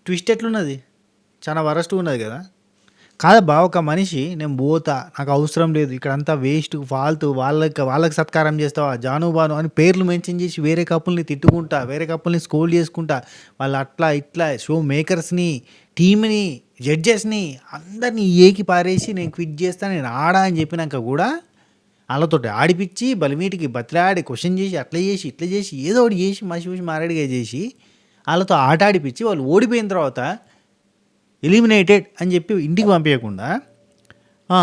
Twist ఎట్లున్నది? చాలా వరస్ట్‌గా ఉన్నది కదా! కాదబ్బా! ఒక మనిషి నేను పోతా, నాకు అవసరం లేదు, ఇక్కడంతా వేస్ట్, ఫాల్తు, వాళ్ళకి సత్కారం చేస్తావా, జాను, బాను అని పేర్లు మెన్షన్ చేసి వేరే కపుల్‌ని తిట్టుకుంటా, వేరే కపుల్‌ని స్కోల్డ్ చేసుకుంటా, వాళ్ళు అట్లా, ఇట్లా షో మేకర్స్‌ని, టీమ్‌ని, జడ్జెస్‌ని అందరిని ఏకి పారేసి నేను క్విట్ చేస్తా, నేను ఆడా అని చెప్పినాక కూడా ఆళ్ళతోటి ఆడిపిచ్చి, బలిమీటికి బతిలాడి, క్వెషన్ చేసి, అట్లా చేసి, ఇట్లా చేసి, ఏదో ఒకటి చేసి, మసిపూసి మారేడుకాయ చేసి, ఆళ్ళతో ఆట ఆడిపిచ్చి, వాళ్ళు ఓడిపోయిన తర్వాత ఎలిమినేటెడ్ అని చెప్పి ఇంటికి పంపించకుండా "ఆ,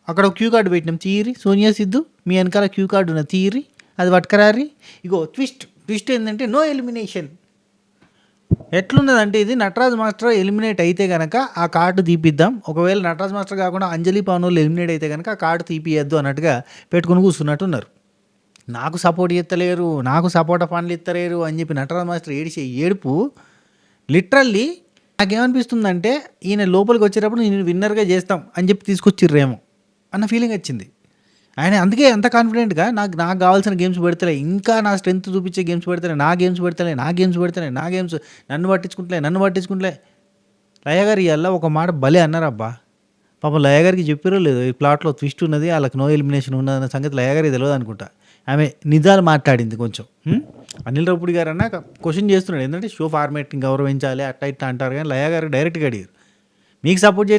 అక్కడ ఒక క్యూ కార్డు పెట్టినాం తీయిరి, సోనియా సిద్ధు మీ వెనకాల క్యూ కార్డు ఉన్నది తీయిరి, అది పట్టుకరారి, ఇగో ట్విస్ట్ ఏంటంటే నో ఎలిమినేషన్." ఎట్లున్నదంటే ఇది నటరాజ్ మాస్టర్ ఎలిమినేట్ అయితే కనుక ఆ కార్డు తీపిద్దాం, ఒకవేళ నటరాజ్ మాస్టర్ కాకుండా అంజలి పవన్ వాళ్ళు ఎలిమినేట్ అయితే కనుక ఆ కార్డు తీపియద్దు అన్నట్టుగా పెట్టుకుని కూర్చున్నట్టున్నారు. నాకు సపోర్ట్ చేస్తలేరు, నాకు సపోర్ట్ పనులు ఇస్తలేరు అని చెప్పి నటరాజ్ మాస్టర్ ఏడిచే ఏడుపు లిటరల్లీ నాకేమనిపిస్తుందంటే ఈయన లోపలికి వచ్చేటప్పుడు నేను విన్నర్గా చేస్తాం అని చెప్పి తీసుకొచ్చిర్రేమో అన్న ఫీలింగ్ వచ్చింది. ఆయన అందుకే అంత కాన్ఫిడెంట్గా నాకు నాకు కావాల్సిన గేమ్స్ పెడతలే, ఇంకా నా స్ట్రెంత్ చూపించే గేమ్స్ పెడతలే, నా గేమ్స్ నన్ను పట్టించుకుంటలే. లయ గారు ఇవాళ ఒక మాట భలే అన్నారబ్బా. పాపం లయ గారికి చెప్పారో లేదు ఈ ప్లాట్లో ట్విస్ట్ ఉన్నది, వాళ్ళకి నో ఎలిమినేషన్ ఉన్నదన్న సంగతి లయ గారికి తెలియదు అనుకుంటా. ఆమె నిజాలు మాట్లాడింది కొంచెం. అనిల్ రావుపూడి గారు అన్న క్వశ్చన్ చేస్తున్నాడు, ఏంటంటే షో ఫార్మేట్ని గౌరవించాలి అట్లా ఇట్లా అంటారు, కానీ లయ గారు డైరెక్ట్గా అడిగారు మీకు సపోర్ట్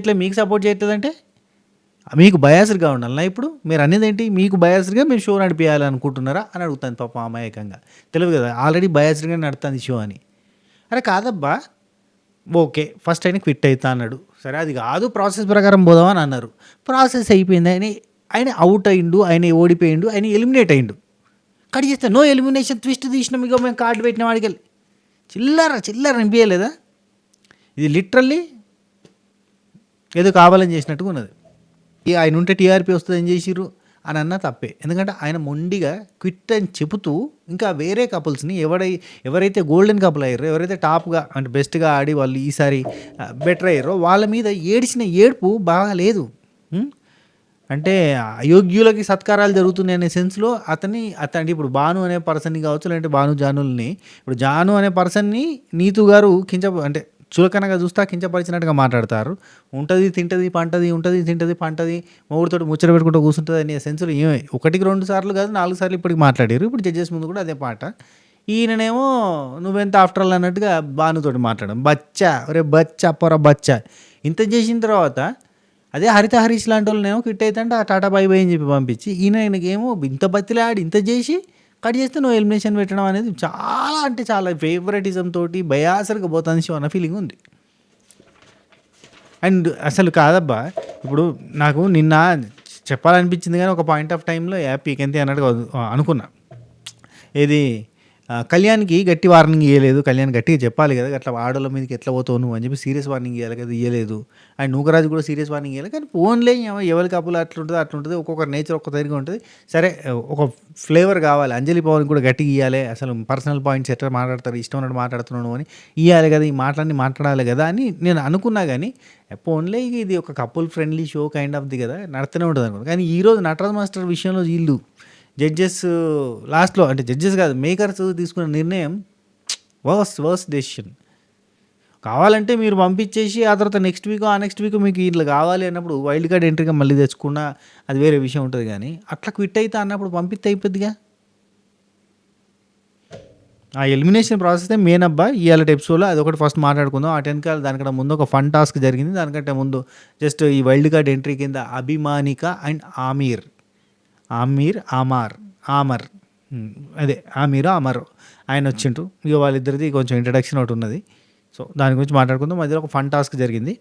చేయట్లేదు అంటే మీకు బయాస్డ్గా ఉండాలన్నా ఇప్పుడు మీరు అనేది ఏంటి, మీకు బయాస్డ్గా మీరు షో నడిపించాలి అనుకుంటున్నారా అని అడుగుతాను పాపం అమాయకంగా. తెలియదు కదా ఆల్రెడీ బయాస్డ్గా నడుతుంది షో అని. అరే కాదబ్బా, ఓకే ఫస్ట్ ఆయన క్విట్ అవుతా అన్నాడు, సరే అది కాదు ప్రాసెస్ ప్రకారం పోదామని అన్నారు, ప్రాసెస్ అయిపోయింది, ఆయన అవుట్ అయిండు, ఆయన ఓడిపోయిండు, ఆయన ఎలిమినేట్ అయిండు, కట్ చేస్తే నో ఎలిమినేషన్ ట్విస్ట్ తీసినాం, ఇక మేము కార్డు పెట్టిన వాడికి చిల్లర అనిపించలేదా? ఇది లిటరల్లీ ఏదో కావాలని చేసినట్టుగా ఉన్నది. ఆయన ఉంటే టీఆర్పీ వస్తుంది ఏం చేసిర్రు అని అన్నా తప్పే, ఎందుకంటే ఆయన మొండిగా క్విట్ అని చెబుతూ ఇంకా వేరే కపుల్స్ని ఎవరైతే గోల్డెన్ కపుల్ అయ్యారో, ఎవరైతే టాప్గా అంటే బెస్ట్గా ఆడి వాళ్ళు ఈసారి బెటర్ అయ్యారో వాళ్ళ మీద ఏడిచిన ఏడుపు బాగా లేదు. అంటే అయోగ్యులకి సత్కారాలు జరుగుతున్నాయి అనే సెన్స్లో అతని ఇప్పుడు భాను అనే పర్సన్ని కావచ్చు, లేదంటే భాను జానుల్ని, ఇప్పుడు జాను అనే పర్సన్ని నీతు గారు అంటే చులకనగా చూస్తా కించపరిచినట్టుగా మాట్లాడతారు. ఉంటుంది తింటుంది పంటది మొగుడితో ముచ్చట పెట్టుకుంటూ కూర్చుంటుంది అనే సెన్స్లో ఏమే 1-2 సార్లు కాదు 4 సార్లు ఇప్పటికి మాట్లాడారు. ఇప్పుడు జడ్జెస్ ముందు కూడా అదే పాట. ఈయననేమో నువ్వెంత ఆఫ్టర్ ఆల్ అన్నట్టుగా భానుతోటి మాట్లాడడం, బచ్చా పొర బచ్చా ఇంత చేసిన తర్వాత అదే హరిత హరీష్ లాంటి వాళ్ళనేమో క్విట్ అవుతుంటే ఆ టాటా బై బై అని చెప్పి పంపించి ఈయనకేమో ఇంత బతిలాడి ఇంత చేసి కట్ చేస్తే నువ్వు ఎలిమినేషన్ పెట్టడం అనేది చాలా ఫేవరెటిజం తోటి బయాసర్గా పోతుంది షో అన్న ఫీలింగ్ ఉంది. అండ్ అసలు కాదబ్బా, ఇప్పుడు నాకు నిన్న చెప్పాలనిపించింది కానీ ఒక పాయింట్ ఆఫ్ టైంలో పీకెంతే అన్నట్టుగా అనుకున్నా. ఏది కళ్యాణ్కి గట్టి వార్నింగ్ ఇవ్వలేదు, కళ్యాణ్ గట్టిగా చెప్పాలి కదా అట్లా ఆడోళ్ళ మీదకి ఎట్లా పోతావు నువ్వు అని చెప్పి సీరియస్ వార్నింగ్ ఇవ్వాలి కదా, ఇవ్వలేదు. అండ్ నూకరాజు కూడా సీరియస్ వార్నింగ్ ఇవ్వాలి, కానీ ఫోన్లే ఎవరి కప్పులు అట్లుంటుంది, ఒక్కొక్కరు నేచర్ ఒక్క తీరుగా ఉంటుంది. సరే ఒక ఫ్లేవర్ కావాలి, అంజలి పవన్ కూడా గట్టిగా ఇవ్వాలి, అసలు పర్సనల్ పాయింట్స్ ఎట్లా మాట్లాడతారు, ఇష్టం ఉన్నట్టు మాట్లాడుతున్నాను అని ఇవ్వాలి కదా, ఈ మాటలన్నీ మాట్లాడాలి కదా అని నేను అనుకున్నా. కానీ ఫోన్లే ఇది ఒక couple friendly show kind of the కదా, నడుతూనే ఉంటుంది అనుకున్నాను. కానీ ఈరోజు నటరాజ్ మాస్టర్ విషయంలో వీళ్ళు జడ్జెస్ లాస్ట్లో, అంటే జడ్జెస్ కాదు మేకర్స్ తీసుకున్న నిర్ణయం వర్స్ట్ డెసిషన్. కావాలంటే మీరు పంపించేసి ఆ తర్వాత నెక్స్ట్ వీక్ మీకు ఇట్లా కావాలి అన్నప్పుడు వైల్డ్ కార్డ్ ఎంట్రీగా మళ్ళీ తెచ్చుకున్నా అది వేరే విషయం ఉంటుంది. కానీ అట్లా క్విట్ అయితే అన్నప్పుడు పంపిస్తే అయిపోద్దిగా. ఆ ఎలిమినేషన్ ప్రాసెస్ మెయిన్ అబ్బా ఇవాళ ఎపిసోడ్లో అదొకటి ఫస్ట్ మాట్లాడుకుందాం. ఆ వెనకాల దానికంటే ముందు ఒక ఫన్ టాస్క్ జరిగింది, దానికంటే ముందు జస్ట్ ఈ వైల్డ్ కార్డ్ ఎంట్రీ కింద అభిమానిక అండ్ ఆమర్ అదే అమర్ ఆయన వచ్చిండ్రు. ఇక వాళ్ళిద్దరిది కొంచెం ఇంట్రడక్షన్ ఒకటి ఉన్నది. సో దాని గురించి మాట్లాడుకుందాం. మధ్యలో ఒక ఫన్ టాస్క్ జరిగింది.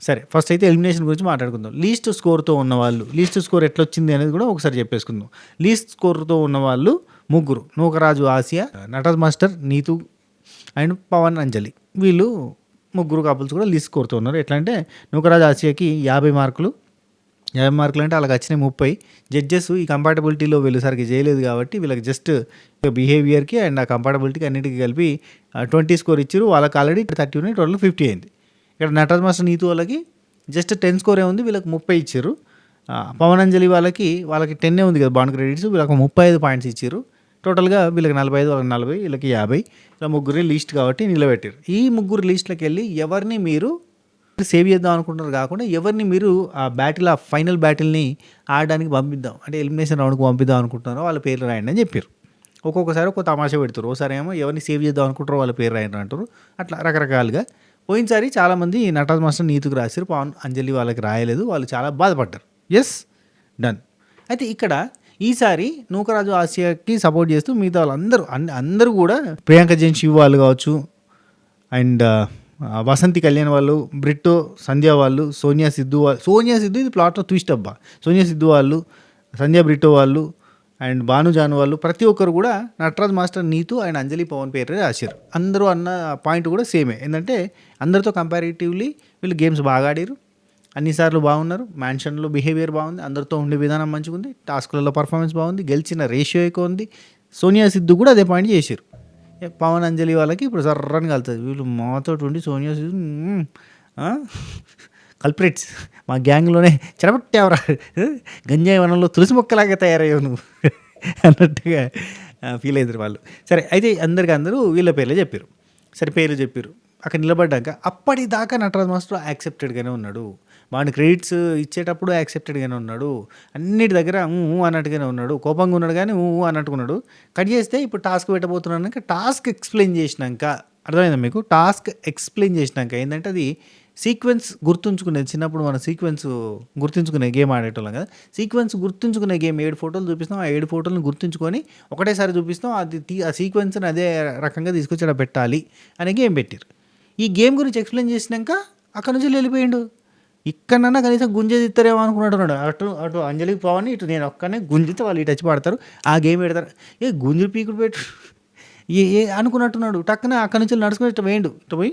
సరే ఫస్ట్ అయితే ఎలిమినేషన్ గురించి మాట్లాడుకుందాం. లీస్ట్ స్కోర్తో ఉన్నవాళ్ళు, లీస్ట్ స్కోర్ ఎట్లా వచ్చింది అనేది కూడా ఒకసారి చెప్పేసుకుందాం. లీస్ట్ స్కోర్తో ఉన్నవాళ్ళు 3: నూకరాజు ఆసియా, నటరాజ్ మాస్టర్ నీతు అండ్ పవన్ అంజలి. వీళ్ళు 3 కపుల్స్ కూడా లీస్ట్ స్కోర్తో ఉన్నారు. ఎట్లా అంటే నూకరాజు ఆసియాకి 50 మార్కులు అంటే వాళ్ళకి వచ్చినాయి 30. జడ్జెస్ ఈ కంపాటబిలిటీలో వీళ్ళు సరిగ్గా చేయలేదు కాబట్టి వీళ్ళకి జస్ట్ బిహేవియర్కి అండ్ ఆ కంపాటబిలిటీకి అన్నిటికీ కలిపి 20 స్కోర్ ఇచ్చారు. వాళ్ళకి ఆల్రెడీ 30 ఉన్నాయి, టోటల్ 50 అయింది. ఇక్కడ నటరాజ్ మాస్టర్ నీతు వాళ్ళకి జస్ట్ 10 స్కోరే ఉంది, వీళ్ళకి 30 ఇచ్చారు. పవన్ అంజలి వాళ్ళకి 10 ఉంది కదా బాండ్ క్రెడిట్స్, వీళ్ళకి 35 పాయింట్స్ ఇచ్చారు. టోటల్గా వీళ్ళకి 45, వాళ్ళకి 40, వీళ్ళకి 50, ఇలా ముగ్గురిని లీస్ట్ కాబట్టి నిలబెట్టారు. ఈ ముగ్గురు లీస్ట్లోకి వెళ్ళి ఎవరిని మీరు సేవ్ చేద్దాం అనుకుంటున్నారు కాకుండా ఎవరిని మీరు ఆ బ్యాటిల్, ఆ ఫైనల్ బ్యాటిల్ని ఆడడానికి పంపిద్దాం అంటే ఎలిమినేషన్ రౌండ్కి పంపిద్దాం అనుకుంటున్నారో వాళ్ళ పేర్లు రాయండి అని చెప్పారు. ఒక్కొక్కసారి ఒక్కొక్క తమాషా పెడతారు. ఒకసారి ఏమో ఎవరిని సేవ్ చేద్దాం అనుకుంటారో వాళ్ళ పేరు రాయండి అంటారు. అట్లా రకరకాలుగా. పోయినసారి చాలామంది నటరాజ్ మాస్టర్ నీతుకు రాశారు, పవన్ అంజలి వాళ్ళకి రాయలేదు, వాళ్ళు చాలా బాధపడ్డారు. Yes, done. అయితే ఇక్కడ ఈసారి నూకరాజు ఆసియాకి సపోర్ట్ చేస్తూ మిగతా వాళ్ళందరూ అందరూ కూడా ప్రియాంక జైన్ శివ్ వాళ్ళు కావచ్చు, అండ్ వసంతి కళ్యాణ్ వాళ్ళు, బ్రిట్టో సంధ్య వాళ్ళు, సోనియా సిద్ధు ఇది ప్లాట్లో ట్విస్ట్ అబ్బా. సోనియా సిద్ధు వాళ్ళు, సంధ్య బ్రిట్టో వాళ్ళు, అండ్ భానుజాను వాళ్ళు, ప్రతి ఒక్కరు కూడా నటరాజ్ మాస్టర్ నీతు అండ్ అంజలి పవన్ పేరు రాశారు. అందరూ అన్న పాయింట్ కూడా సేమే. ఏంటంటే అందరితో కంపారిటివ్లీ వీళ్ళు గేమ్స్ బాగా ఆడారు, అన్నిసార్లు బాగున్నారు, మ్యాన్షన్లో బిహేవియర్ బాగుంది, అందరితో ఉండే విధానం మంచిగా ఉంది, టాస్క్లలో పర్ఫార్మెన్స్ బాగుంది, గెలిచిన రేషియో ఎక్కువ ఉంది. సోనియా సిద్ధు కూడా అదే పాయింట్ చేశారు. పవన్ అంజలి వాళ్ళకి ఇప్పుడు సర్రని కలుతుంది. వీళ్ళు మాతో ఉండి సోనియా సిద్ధు కల్ప్రిట్స్ మా గ్యాంగ్లోనే చెడబట్టేవరా, గంజాయి వనంలో తులసి మొక్కలాగా తయారయ్యావు నువ్వు అన్నట్టుగా ఫీల్ అయ్యారు వాళ్ళు. సరే, అయితే అందరూ వీళ్ళ పేర్లే చెప్పారు. సరే, పేర్లు చెప్పారు. అక్కడ నిలబడ్డాక అప్పటిదాకా నటరాజ్ మాస్టర్ యాక్సెప్టెడ్గానే ఉన్నాడు. వాడిని క్రెడిట్స్ ఇచ్చేటప్పుడు యాక్సెప్టెడ్గానే ఉన్నాడు, అన్నిటి దగ్గర అన్నట్టుగానే ఉన్నాడు, కోపంగా ఉన్నాడు కానీ అన్నట్టుకున్నాడు. కట్ చేస్తే ఇప్పుడు టాస్క్ పెట్టబోతున్నాక టాస్క్ ఎక్స్ప్లెయిన్ చేసినాక అర్థమైందా మీకు? టాస్క్ ఎక్స్ప్లెయిన్ చేసినాక ఏంటంటే అది సీక్వెన్స్ గుర్తుంచుకునేది. చిన్నప్పుడు మన సీక్వెన్స్ గుర్తుంచుకునే గేమ్ ఆడేటోళ్ళం కదా. సీక్వెన్స్ గుర్తుంచుకునే గేమ్ 7 ఫోటోలు చూపిస్తాం, ఆ 7 ఫోటోలను గుర్తుంచుకొని ఒకటేసారి చూపిస్తాం, అది ఆ సీక్వెన్స్ని అదే రకంగా తీసుకొచ్చి అలా పెట్టాలి అనే గేమ్ పెట్టారు. ఈ గేమ్ గురించి ఎక్స్ప్లెయిన్ చేసినాక అక్కడ నుంచి వెళ్ళిపోయిండు. ఇక్కడన్నా కనీసం గుంజేది ఇస్తారేమో అనుకున్నట్టున్నాడు. అటు అంజలికి పోవని, ఇటు నేను ఒక్కనే గుంజితే వాళ్ళు ఇటు వచ్చి పడతారు, ఆ గేమ్ పెడతారు. గుంజులు పీకుడు పెట్టు ఏ అనుకున్నట్టున్నాడు. టక్కున అక్కడి నుంచి నడుచుకుని ఇటు వేయండు, ఇటు పోయి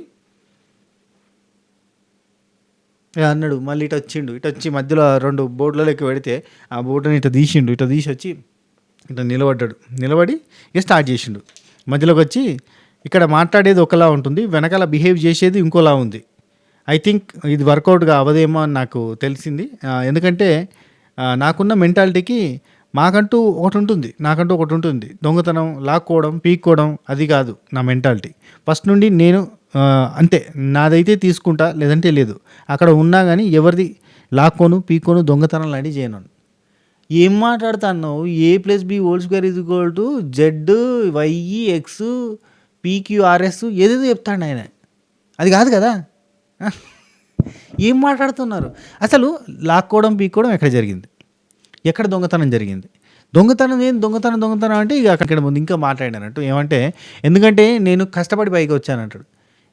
అన్నాడు. మళ్ళీ ఇటు వచ్చిండు, ఇటు వచ్చి మధ్యలో 2 బోర్డులలోకి పెడితే ఆ బోర్డుని ఇటు తీసిండు, ఇటు తీసి వచ్చి ఇట్లా నిలబడి ఇక స్టార్ట్ చేసిండు. మధ్యలోకి వచ్చి ఇక్కడ మాట్లాడేది ఒకలా ఉంటుంది, వెనకాల బిహేవ్ చేసేది ఇంకోలా ఉంది. ఐ థింక్ ఇది వర్కౌట్గా అవ్వదేమో అని నాకు తెలిసింది. ఎందుకంటే నాకున్న మెంటాలిటీకి నాకంటూ ఒకటి ఉంటుంది, దొంగతనం, లాక్కోవడం, పీక్కోవడం, అది కాదు నా మెంటాలిటీ. ఫస్ట్ నుండి నేను అంతే, నాదైతే తీసుకుంటా, లేదంటే లేదు. అక్కడ ఉన్నా కానీ ఎవరిది లాక్కోను, పీక్కోను, దొంగతనం లాంటివి చేయను. ఏం మాట్లాడుతాను? A+B² ZYX PQRS ఏదేదో చెప్తాడు ఆయన. అది కాదు కదా. ఏం మాట్లాడుతున్నారు అసలు? లాక్కోవడం, పీక్కోవడం ఎక్కడ జరిగింది? ఎక్కడ దొంగతనం జరిగింది? దొంగతనం అంటే ఇక అక్కడ ముందు ఇంకా మాట్లాడినట్టు ఏమంటే, ఎందుకంటే నేను కష్టపడి పైకి వచ్చానంటాడు.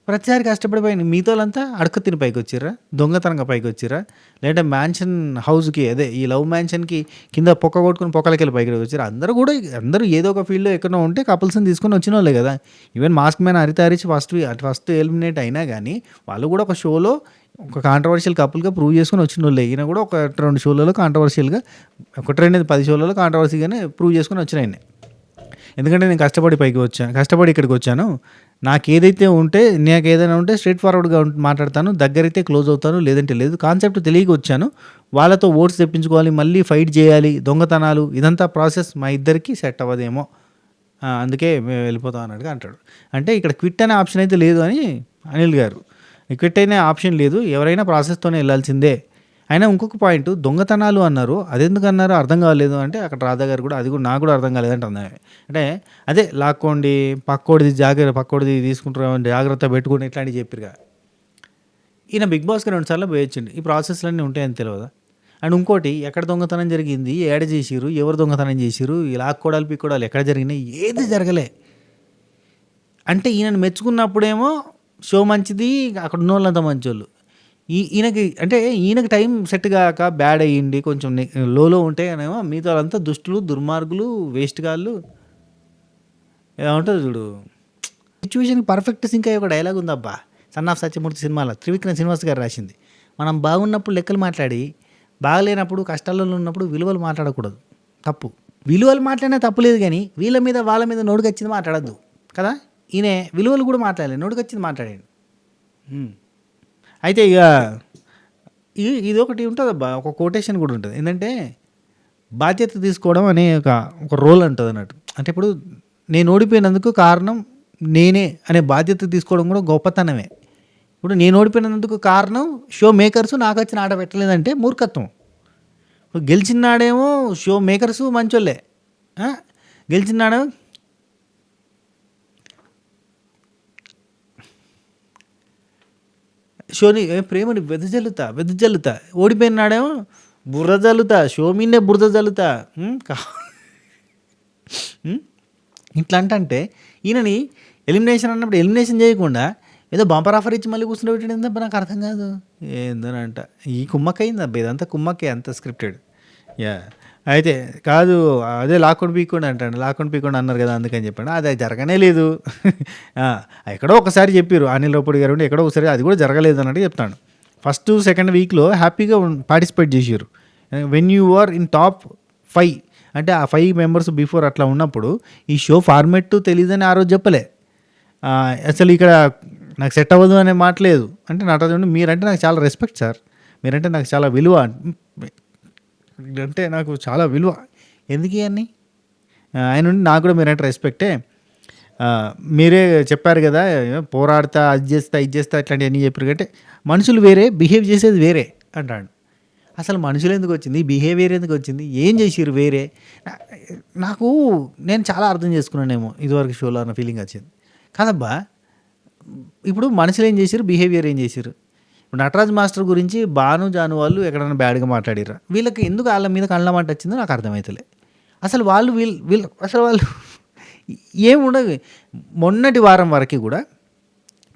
ప్రతిసారి కష్టపడిపోయి మీతోలంతా అడక తిని పైకి వచ్చిర్రా, దొంగతనంగా పైకి వచ్చిర్రా, లేదంటే మ్యాన్షన్ హౌస్కి, అదే ఈ లవ్ మ్యాన్షన్కి కింద పొక్క కొట్టుకుని పొక్కలకెళ్ళి పైకి వచ్చిర్రా? అందరూ ఏదో ఒక ఫీల్డ్లో ఎక్కడో ఉంటే కపుల్స్ని తీసుకొని వచ్చిన వాళ్ళే కదా. ఈవెన్ మాస్క్ మ్యాన్ హరితారిచి ఫస్ట్ ఎలిమినేట్ అయినా కానీ వాళ్ళు కూడా ఒక షోలో ఒక కాంట్రవర్షియల్ కపుల్గా ప్రూవ్ చేసుకుని వచ్చిన వాళ్ళే. ఈయన కూడా ఒక 2 షోలలో కాంట్రవర్షియల్గా, 10 షోలలో కాంట్రవర్సీగానే ప్రూవ్ చేసుకుని వచ్చిన ఆయనే. ఎందుకంటే నేను కష్టపడి ఇక్కడికి వచ్చాను, నాకు ఏదైతే స్ట్రైట్ ఫార్వర్డ్గా మాట్లాడతాను, దగ్గరైతే క్లోజ్ అవుతాను, లేదంటే లేదు. కాన్సెప్ట్ తెలియక వచ్చాను, వాళ్ళతో ఓట్స్ తెప్పించుకోవాలి, మళ్ళీ ఫైట్ చేయాలి, దొంగతనాలు, ఇదంతా ప్రాసెస్ మా ఇద్దరికి సెట్ అవ్వదేమో, అందుకే మేము వెళ్ళిపోతాం అన్నట్టుగా అంటాడు. అంటే ఇక్కడ క్విట్ అనే ఆప్షన్ అయితే లేదు అని అనిల్ గారు. క్విట్ అయిన ఆప్షన్ లేదు, ఎవరైనా ప్రాసెస్తోనే వెళ్ళాల్సిందే. అయినా ఇంకొక పాయింట్, దొంగతనాలు అన్నారు, అదెందుకు అన్నారు అర్థం కాలేదు అంటే అక్కడ రాధా గారు కూడా, అది కూడా నాకు కూడా అర్థం కాలేదంటే అంటే అదే లాక్కోండి, పక్కోడిది తీసుకుంటారు, జాగ్రత్త పెట్టుకోండి, ఇట్లాంటివి చెప్పారు కదా. ఈయన బిగ్ బాస్కి 2 సార్లు పోయొచ్చిండు, ఈ ప్రాసెస్లన్నీ ఉంటాయని తెలియదా? అండ్ ఇంకోటి, ఎక్కడ దొంగతనం జరిగింది, ఏడ చేసిరు, ఎవరు దొంగతనం చేసిరు, ఈ లాక్కోడాలు పీక్కోడాలు ఎక్కడ జరిగినాయి, ఏది జరగలే. అంటే ఈయనను మెచ్చుకున్నప్పుడేమో షో మంచిది, అక్కడ ఉన్న వాళ్ళంతా మంచోళ్ళు. ఈయనకి టైం సెట్ కాక బ్యాడ్ అయ్యింది, కొంచెం లోలో ఉంటే అనేమో మిగతా వాళ్ళంతా దుష్టులు, దుర్మార్గులు, వేస్ట్ గాళ్ళు. ఏమంటుంది చూడు, సిచ్యువేషన్కి పర్ఫెక్ట్ సింక్ అయ్యే ఒక డైలాగ్ ఉందబ్బా, సన్ ఆఫ్ సత్యమూర్తి సినిమాలో త్రివిక్రమ్ శ్రీనివాస్ గారు రాసింది. మనం బాగున్నప్పుడు లెక్కలు మాట్లాడి, బాగలేనప్పుడు, కష్టాలలో ఉన్నప్పుడు విలువలు మాట్లాడకూడదు, తప్పు. విలువలు మాట్లాడినా తప్పు లేదు, కానీ వాళ్ళ మీద నోటుకొచ్చింది మాట్లాడద్దు కదా. ఈయన విలువలు కూడా మాట్లాడలేదు, నోటుకొచ్చింది మాట్లాడాడు. అయితే ఇక ఇది ఒకటి ఉంటుందబ్బా, ఒక కోటేషన్ కూడా ఉంటుంది. ఏంటంటే బాధ్యత తీసుకోవడం అనే ఒక రోల్ ఉంటుంది అన్నట్టు. అంటే ఇప్పుడు నేను ఓడిపోయినందుకు కారణం నేనే అనే బాధ్యత తీసుకోవడం కూడా గొప్పతనమే. ఇప్పుడు నేను ఓడిపోయినందుకు కారణం షో మేకర్స్ నాకు వచ్చిన ఆట పెట్టలేదంటే మూర్ఖత్వం. ఇప్పుడు గెలిచినాడేమో షో మేకర్స్ మంచోళ్ళే, ఆ? గెలిచినాడు షోని ప్రేమని వెదజల్లుతా, ఓడిపోయినాడేమో బుర్ర జల్లుతా, షో మీనే బురద జల్లుతా. ఉం? ఇట్లా అంటే ఈయనని ఎలిమినేషన్ అన్నప్పుడు ఎలిమినేషన్ చేయకుండా ఏదో బంపర్ ఆఫర్ ఇచ్చి మళ్ళీ కూర్చుంటే నాకు అర్థం కాదు. ఏందనంట ఈ కుమ్మక్కయింది అబ్బా, ఇదంతా కుమ్మక్కే, అంత స్క్రిప్టెడ్. యా అయితే కాదు, అదే లాక్కొని పీక్కోండి అంటాడు. లాక్కొని పీక్కోండి అన్నారు కదా అందుకని చెప్పాడు. అది జరగనే లేదు. ఆ, ఎక్కడో ఒకసారి చెప్పారు అనిల్ రావుపూడి గారు ఉండి, ఎక్కడో ఒకసారి అది కూడా జరగలేదు అన్నట్టు చెప్తాను. ఫస్ట్ సెకండ్ వీక్లో హ్యాపీగా పార్టిసిపేట్ చేసారు. When you are in top 5 అంటే ఆ 5 మెంబర్స్ బిఫోర్ అట్లా ఉన్నప్పుడు ఈ షో ఫార్మెట్ తెలియదని ఆ రోజు చెప్పలే. అసలు ఇక్కడ నాకు సెట్ అవ్వదు అనే మాట లేదు. అంటే నటరాజు మీరంటే నాకు చాలా రెస్పెక్ట్ సార్, మీరంటే నాకు చాలా విలువ, అంటే నాకు చాలా విలువ. ఎందుకు ఇవన్నీ ఆయన నుండి నాకు కూడా మీరంటే రెస్పెక్టే. మీరే చెప్పారు కదా పోరాడతా, అది చేస్తా, ఇది చేస్తా, ఇట్లాంటివన్నీ చెప్పారు కంటే మనుషులు వేరే, బిహేవ్ చేసేది వేరే అంటాడు. అసలు మనుషులు ఎందుకు వచ్చింది, బిహేవియర్ ఎందుకు వచ్చింది, ఏం చేసిరు వేరే? నాకు నేను చాలా అర్థం చేసుకున్నానేమో ఇదివరకు షోలో అన్న ఫీలింగ్ వచ్చింది. కాదబ్బా, ఇప్పుడు మనుషులు ఏం చేశారు, బిహేవియర్ ఏం చేశారు? ఇప్పుడు నటరాజ్ మాస్టర్ గురించి బాను జాను వాళ్ళు ఎక్కడైనా బ్యాడ్గా మాట్లాడిర్రా? వీళ్ళకి ఎందుకు వాళ్ళ మీద కళ్ళ మాట వచ్చిందో నాకు అర్థమవుతలే. అసలు వీళ్ళు అసలు వాళ్ళు ఏముండదు. మొన్నటి వారం వరకు కూడా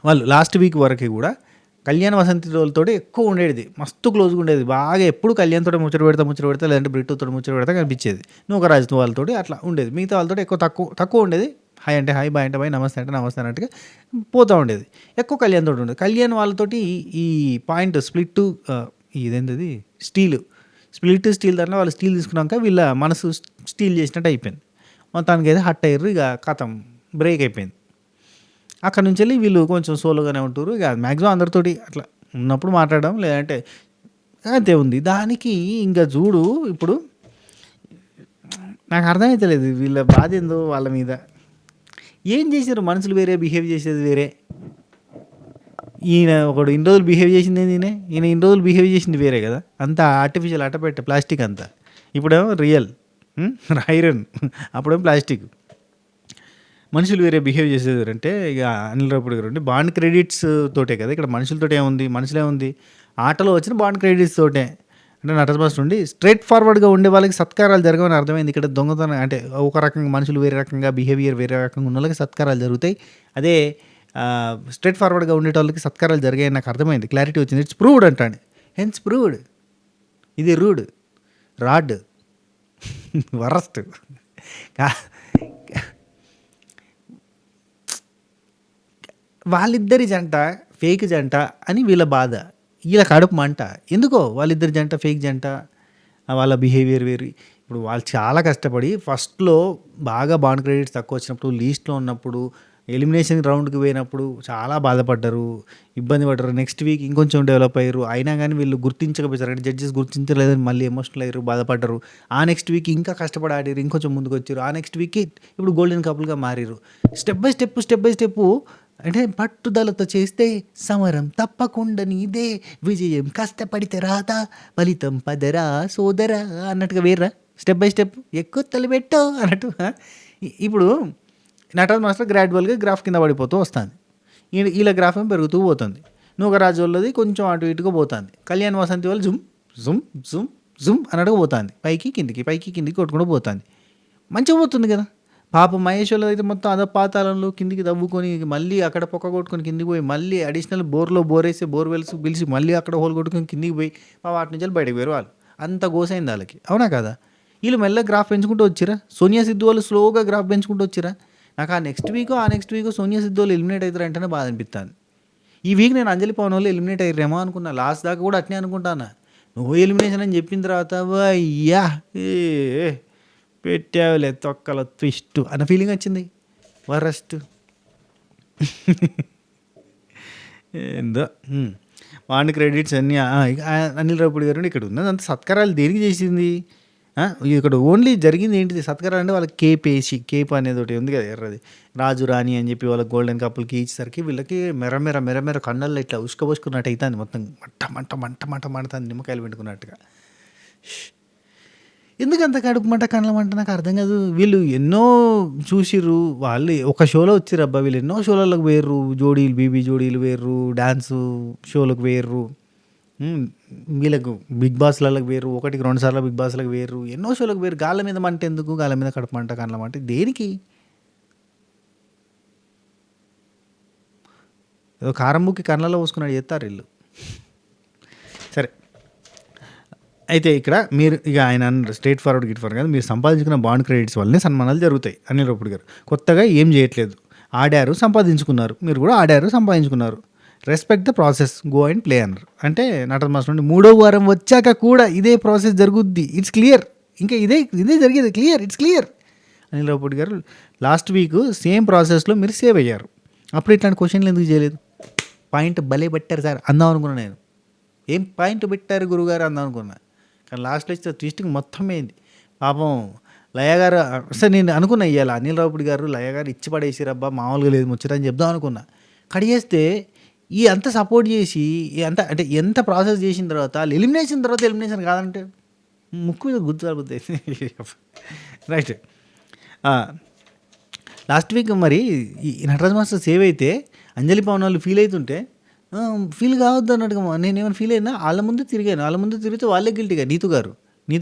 వాళ్ళు లాస్ట్ వీక్ వరకు కూడా కళ్యాణ్ వసంతి రోజులతో ఎక్కువ ఉండేది, మస్తు క్లోజ్గా ఉండేది. బాగా ఎప్పుడు కళ్యాణ్తో ముచ్చట పెడతా లేదంటే బ్రిట్టుతో ముచ్చట పెడతా కనిపించేది. నూకరాజు వాళ్ళతో అట్లా ఉండేది. మిగతా వాళ్ళతో ఎక్కువ తక్కువ ఉండేది. హాయ్ అంటే హాయ్, బాయ్ అంటే బాయ్, నమస్తే అంటే నమస్తే అన్నట్టుగా పోతూ ఉండేది. ఎక్కువ కళ్యాణ్ తోటి ఉండేది. కళ్యాణ్ వాళ్ళతోటి ఈ పాయింట్ స్ప్లిట్, ఇదేంటిది స్ప్లిట్ స్టీల్ దాంట్లో వాళ్ళు స్టీల్ తీసుకున్నాక వీళ్ళ మనసు స్టీల్ చేసినట్టు అయిపోయింది. మొత్తానికి అయితే హట్ అయ్యారు. ఇక కథం బ్రేక్ అయిపోయింది. అక్కడ నుంచి వెళ్ళి వీళ్ళు కొంచెం సోలోగానే ఉంటారు. ఇక మ్యాక్సిమం అందరితోటి అట్లా ఉన్నప్పుడు మాట్లాడడం, లేదంటే అంతే ఉంది. దానికి ఇంకా చూడు, ఇప్పుడు నాకు అర్థమవుతలేదు వీళ్ళ బాధ ఏందో వాళ్ళ మీద. ఏం చేశారు? మనుషులు వేరే, బిహేవ్ చేసేది వేరే. ఈయన ఒకడు ఇన్ని రోజులు బిహేవ్ చేసింది ఏంది, ఈయన ఇన్ని రోజులు బిహేవ్ చేసింది వేరే కదా. అంతా ఆర్టిఫిషియల్, అట్టపెట్ట ప్లాస్టిక్ అంతా. ఇప్పుడేమో రియల్ ఐరన్, అప్పుడేమో ప్లాస్టిక్. మనుషులు వేరే, బిహేవ్ చేసేది అంటే ఇక అనిల్ రావుపూడి గారు ఉండి బాండ్ క్రెడిట్స్ తోటే కదా. ఇక్కడ మనుషులతో ఏముంది, మనుషులే ఉంది. ఆటలో వచ్చిన బాండ్ క్రెడిట్స్ తోటే. అంటే నటరాజ్ మాస్టర్ ఉండి స్ట్రైట్ ఫార్వర్డ్గా ఉండే వాళ్ళకి సత్కారాలు జరగవని అర్థమైంది. ఇక్కడ దొంగతనం అంటే ఒక రకంగా మనుషులు వేరే రకంగా, బిహేవియర్ వేరే రకంగా ఉన్న వాళ్ళకి సత్కారాలు జరుగుతాయి. అదే స్ట్రైట్ ఫార్వర్డ్గా ఉండేటోళ్ళకి సత్కారాలు జరిగాయని నాకు అర్థమైంది. క్లారిటీ వచ్చింది. ఇట్స్ ప్రూవ్డ్ అంటాను. Hence proved. ఇది రూడ్, రాడ్, వరస్ట్. వాళ్ళిద్దరి జంట ఫేక్ జంట అని వీళ్ళ బాధ, వీళ్ళ కడుపు మంట. ఎందుకో వాళ్ళిద్దరి జంట ఫేక్ జంట, వాళ్ళ బిహేవియర్ వేరు. ఇప్పుడు వాళ్ళు చాలా కష్టపడి ఫస్ట్లో బాగా బాండ్ క్రెడిట్స్ తక్కువ వచ్చినప్పుడు, లీస్ట్లో ఉన్నప్పుడు, ఎలిమినేషన్ రౌండ్కి పోయినప్పుడు చాలా బాధపడ్డారు, ఇబ్బంది పడ్డారు. నెక్స్ట్ వీక్ ఇంకొంచెం డెవలప్ అయ్యారు. అయినా కానీ వీళ్ళు గుర్తించకపోయారు. అంటే జడ్జెస్ గుర్తించలేదని మళ్ళీ ఎమోషనల్ అయ్యారు, బాధపడ్డారు. ఆ నెక్స్ట్ వీక్ ఇంకా కష్టపడి ఆడారు, ఇంకొంచెం ముందుకు వచ్చారు. ఆ నెక్స్ట్ వీక్కి ఇప్పుడు గోల్డెన్ కపుల్గా మారారు. స్టెప్ బై స్టెప్ అంటే పట్టుదలతో చేస్తే సమరం తప్పకుండా నీదే విజయం, కష్టపడితే రాదా ఫలితం పదరా సోదరా అన్నట్టుగా వేర్రా. స్టెప్ బై స్టెప్ ఎక్కువ తలపెట్టో అన్నట్టు. ఇప్పుడు నటరాజ్ మాస్టర్ గ్రాడ్యువల్గా గ్రాఫ్ కింద పడిపోతూ వస్తుంది. వీళ్ళ గ్రాఫ్ ఏమో పెరుగుతూ పోతుంది. నూకరాజు వాళ్ళది కొంచెం అటు ఇటుగా పోతుంది. కళ్యాణ్ వసంతి వాళ్ళు జుమ్ జుమ్ జుమ్ జుమ్ అన్నట్టుగా పోతుంది. పైకి కిందికి కొట్టుకుంటూ పోతుంది. మంచిగా పోతుంది కదా. పాపం మహేష్ వాళ్ళది అయితే మొత్తం అదో పాతాళంలో కిందికి తవ్వుకొని మళ్ళీ అక్కడ పొక్క కొట్టుకొని కిందికి పోయి మళ్ళీ అడిషనల్ బోర్వేసి బోర్వెల్స్ పిలిచి మళ్ళీ అక్కడ హోల్ కొట్టుకొని కిందికి పోయి వాటి నుంచి బయటకు పోయారు వాళ్ళు. అంత గోసైంది వాళ్ళకి, అవునా కదా. వీళ్ళు మెల్లగా గ్రాఫ్ పెంచుకుంటూ వచ్చిరా. సోనియా సిద్ధు వాళ్ళు స్లోగా గ్రాఫ్ పెంచుకుంటూ వచ్చిరా. నాకు ఆ నెక్స్ట్ వీక్ సోనియా సిద్ధు వాళ్ళు ఎలిమినేట్ అవుతారు అంటేనే బాధ అనిపిస్తుంది. ఈ వీక్ నేను అంజలి పవన్ వాళ్ళు ఎలిమినేట్ అయ్యారేమో అనుకున్నా. లాస్ట్ దాకా కూడా అట్నే అనుకుంటానా. నువ్వు ఎలిమినేషన్ అని చెప్పిన తర్వాత అయ్యా పెట్టావులే తొక్కల ట్విస్ట్ అన్న ఫీలింగ్ వచ్చింది. వరస్ట్ ఏందో. వాడిని క్రెడిట్స్ అన్నీ అనిల్ రావుపూడి గారు ఇక్కడ ఉన్నది అంత సత్కారాలు దేనికి చేసింది? ఇక్కడ ఓన్లీ జరిగింది ఏంటిది సత్కారం అంటే వాళ్ళకి కేప్ అనేది ఒకటి ఉంది కదా ఎర్రది, రాజు రాణి అని చెప్పి వాళ్ళకి గోల్డెన్ కప్పులకి ఇచ్చేసరికి వీళ్ళకి మెర కళ్ళల్లో ఇట్లా ఉసుకపోసుకున్నట్టు అవుతుంది, మొత్తం మంట నిమ్మకాయలు పెట్టుకున్నట్టుగా. ఎందుకంత కడుపు మంట కళ్ళ మంట నాకు అర్థం కాదు. వీళ్ళు ఎన్నో చూసిర్రు, వాళ్ళు ఒక షోలో వచ్చిరబ్బా, వీళ్ళు ఎన్నో షోలకు వేర్రు, జోడీలు బీబీ జోడీలు వేర్రు, డాన్సు షోలకు వేర్రు, వీళ్ళకు బిగ్ బాస్లకు వేరు, 1-2 సార్లు బిగ్ బాస్లకు వేరు, ఎన్నో షోలకు వేరు. గాళ్ళ మీద మంట ఎందుకు, గాళ్ళ మీద కడుపు మంట కళ్ళ మంట దేనికి? ఏదో కారం ముక్కి కళ్ళలో పోసుకున్నాడు చేస్తారు వీళ్ళు. సరే, అయితే ఇక్కడ మీరు ఇక ఆయన స్ట్రేట్ ఫార్వర్డ్ కదా, మీరు సంపాదించుకున్న బాండ్ క్రెడిట్స్ వల్లనే సన్మానాలు జరుగుతాయి. అనిల్ రావిపూడి గారు కొత్తగా ఏం చేయట్లేదు, ఆడారు, సంపాదించుకున్నారు, మీరు కూడా ఆడారు, సంపాదించుకున్నారు. Respect the process, go and play అన్నారు. అంటే నటన మాస్టర్ నుండి 3వ వారం వచ్చాక కూడా ఇదే ప్రాసెస్ జరుగుద్ది, ఇట్స్ క్లియర్, ఇంకా ఇదే జరిగేది, clear, it's clear. Anil Ravipudi గారు లాస్ట్ వీక్ సేమ్ ప్రాసెస్లో మీరు సేవ్ అయ్యారు, అప్పుడు ఇట్లాంటి క్వశ్చన్లు ఎందుకు చేయలేదు? పాయింట్ భలే పెట్టారు సార్ అందాం అనుకున్నా నేను, ఏం పాయింట్ పెట్టారు గురుగారు అందాం అనుకున్నా, కానీ లాస్ట్లో ఇచ్చే ట్విస్టింగ్ మొత్తం అయింది. పాపం లయ గారు అసలు నేను అనుకున్నా ఇవ్వాలి అనిల్ రావిపూడి గారు లయ గారు ఇచ్చి పడేసిరబ్బా మామూలుగా లేదు ముచ్చటని చెప్దాం అనుకున్నా. కడిగేస్తే ఈ అంత సపోర్ట్ చేసి అంటే ఎంత ప్రాసెస్ చేసిన తర్వాత ఎలిమినేషన్ కాదంటే ముక్కు మీద గుర్తురాబోద్ది. రైట్, లాస్ట్ వీక్ మరి ఈ నటరాజ్ మాస్టర్ సేవ్ అయితే అంజలి పవన్ వాళ్ళు ఫీల్ అవుతుంటే ఫీల్ కావద్దు అన్నట్టుగా నేను ఏమైనా ఫీల్ అయినా వాళ్ళ ముందు తిరిగితే వాళ్ళే గిల్టీగా. నీతు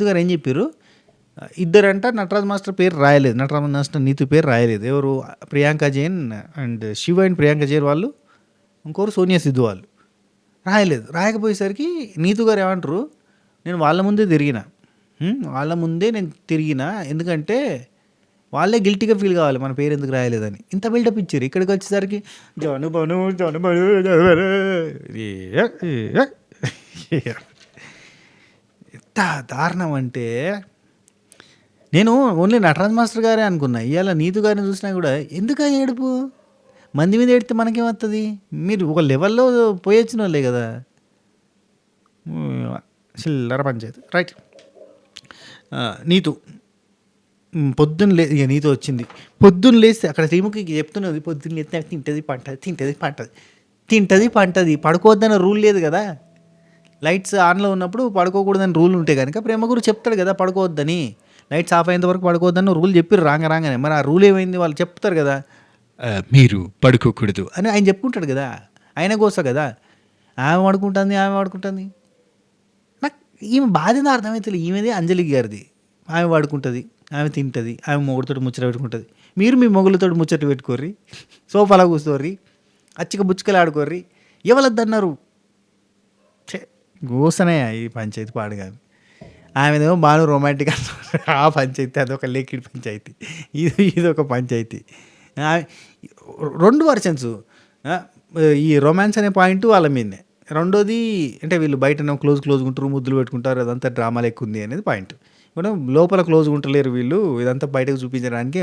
గారు ఏం చెప్పారు, ఇద్దరంట నటరాజ్ మాస్టర్ పేరు రాయలేదు, నటరాజ్ మాస్టర్ నీతు పేరు రాయలేదు. ఎవరు, ప్రియాంక జైన్ అండ్ శివ అండ్ ప్రియాంక జైన్ వాళ్ళు, ఇంకోరు సోనియా సిద్ధు వాళ్ళు రాయకపోయేసరికి నీతు గారు ఏమంటారు, నేను వాళ్ళ ముందే తిరిగిన ఎందుకంటే వాళ్ళే గిల్టీగా ఫీల్ కావాలి మన పేరు ఎందుకు రాయలేదని. ఇంత బిల్డప్ ఇచ్చారు. ఇక్కడికి వచ్చేసరికి జానుబను ఎంత దారుణం అంటే, నేను ఓన్లీ నటరాజ్ మాస్టర్ గారే అనుకున్నా. ఇవాళ నీతు గారిని చూసినా కూడా ఎందుకు ఏడుపు, మంది మీద ఏడితే మనకేమవుతుంది, మీరు ఒక లెవెల్లో పోయొచ్చిన వాళ్ళే కదా, చిల్లర పంచాయతీ. రైట్, నీతు ఇక నీతో వచ్చింది. పొద్దున్న లేస్తే అక్కడ శ్రీముఖి చెప్తున్నది, పొద్దున్న లేస్తే తింటది పంటది పడుకోవద్దన్న రూల్ లేదు కదా. లైట్స్ ఆన్లో ఉన్నప్పుడు పడుకోకూడదని రూల్ ఉంటే కనుక ప్రేమ గురు చెప్తాడు కదా పడుకోవద్దని, లైట్స్ ఆఫ్ అయ్యేంత వరకు పడుకోవద్దని రూల్ చెప్పారు రాగానే. మరి ఆ రూల్ ఏమైంది, వాళ్ళు చెప్తారు కదా మీరు పడుకోకూడదు అని ఆయన చెప్పుకుంటాడు కదా, ఆయన కోసం కదా. ఆమె పడుకుంటుంది నాకు ఈమె బాధ్యత అర్థమవుతుంది. ఈమెది అంజలి గారిది, ఆమె పడుకుంటుంది, ఆమె తింటుంది, ఆమె మొగుడుతో ముచ్చట పెట్టుకుంటుంది. మీరు మీ మొగులతో ముచ్చట పెట్టుకోర్రి, సోఫాలో కూర్చోర్రి, అచ్చిక బుచ్చికలు ఆడుకోర్రి, ఎవరద్దన్నారు. గోసనే ఈ పంచాయతీ పాడుగాని. ఆమెదేమో బాగా రొమాంటిక్ అంటారు, ఆ పంచాయతీ అదొక లేకిడి పంచాయతీ, ఇదొక పంచాయతీ. 2 వర్షన్స్, ఈ రొమాన్స్ అనే పాయింట్ వాళ్ళ మీదనే. రెండోది అంటే వీళ్ళు బయటనే క్లోజ్గా ఉంటారు, ముద్దులు పెట్టుకుంటారు, అదంతా డ్రామాలు ఎక్కువ ఉంది అనేది పాయింట్. ఇప్పుడు లోపల క్లోజ్గా ఉంటలేరు వీళ్ళు, ఇదంతా బయటకు చూపించడానికి.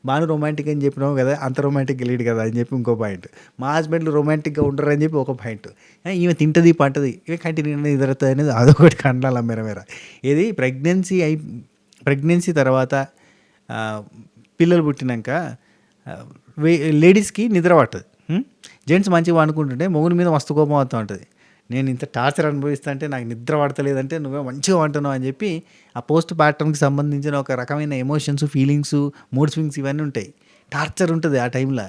బాగా రొమాంటిక్ అని చెప్పినావు కదా, అంత రొమాంటిక్ లేడు కదా అని చెప్పి ఇంకో పాయింట్. మా హస్బెండ్లు రొమాంటిక్గా ఉండరు అని చెప్పి ఒక పాయింట్. ఈమె తింటది పంటది, ఇవే కంటిన్యూ ఎదురుతుంది అనేది అదొకటి కండాల మెరమెర. ఇది ప్రెగ్నెన్సీ తర్వాత పిల్లలు పుట్టినాక లేడీస్కి నిద్ర పట్టదు. జెంట్స్ మంచిగా అనుకుంటుంటే మొగుని మీద మస్తు కోపం అవుతూ ఉంటుంది. నేను ఇంత టార్చర్ అనుభవిస్తా అంటే నాకు నిద్ర పడతలేదంటే నువ్వే మంచిగా అంటున్నావు అని చెప్పి ఆ పోస్ట్ పార్టమ్కి సంబంధించిన ఒక రకమైన ఎమోషన్స్, ఫీలింగ్స్, మూడ్ స్వింగ్స్ ఇవన్నీ ఉంటాయి. టార్చర్ ఉంటుంది ఆ టైంలో.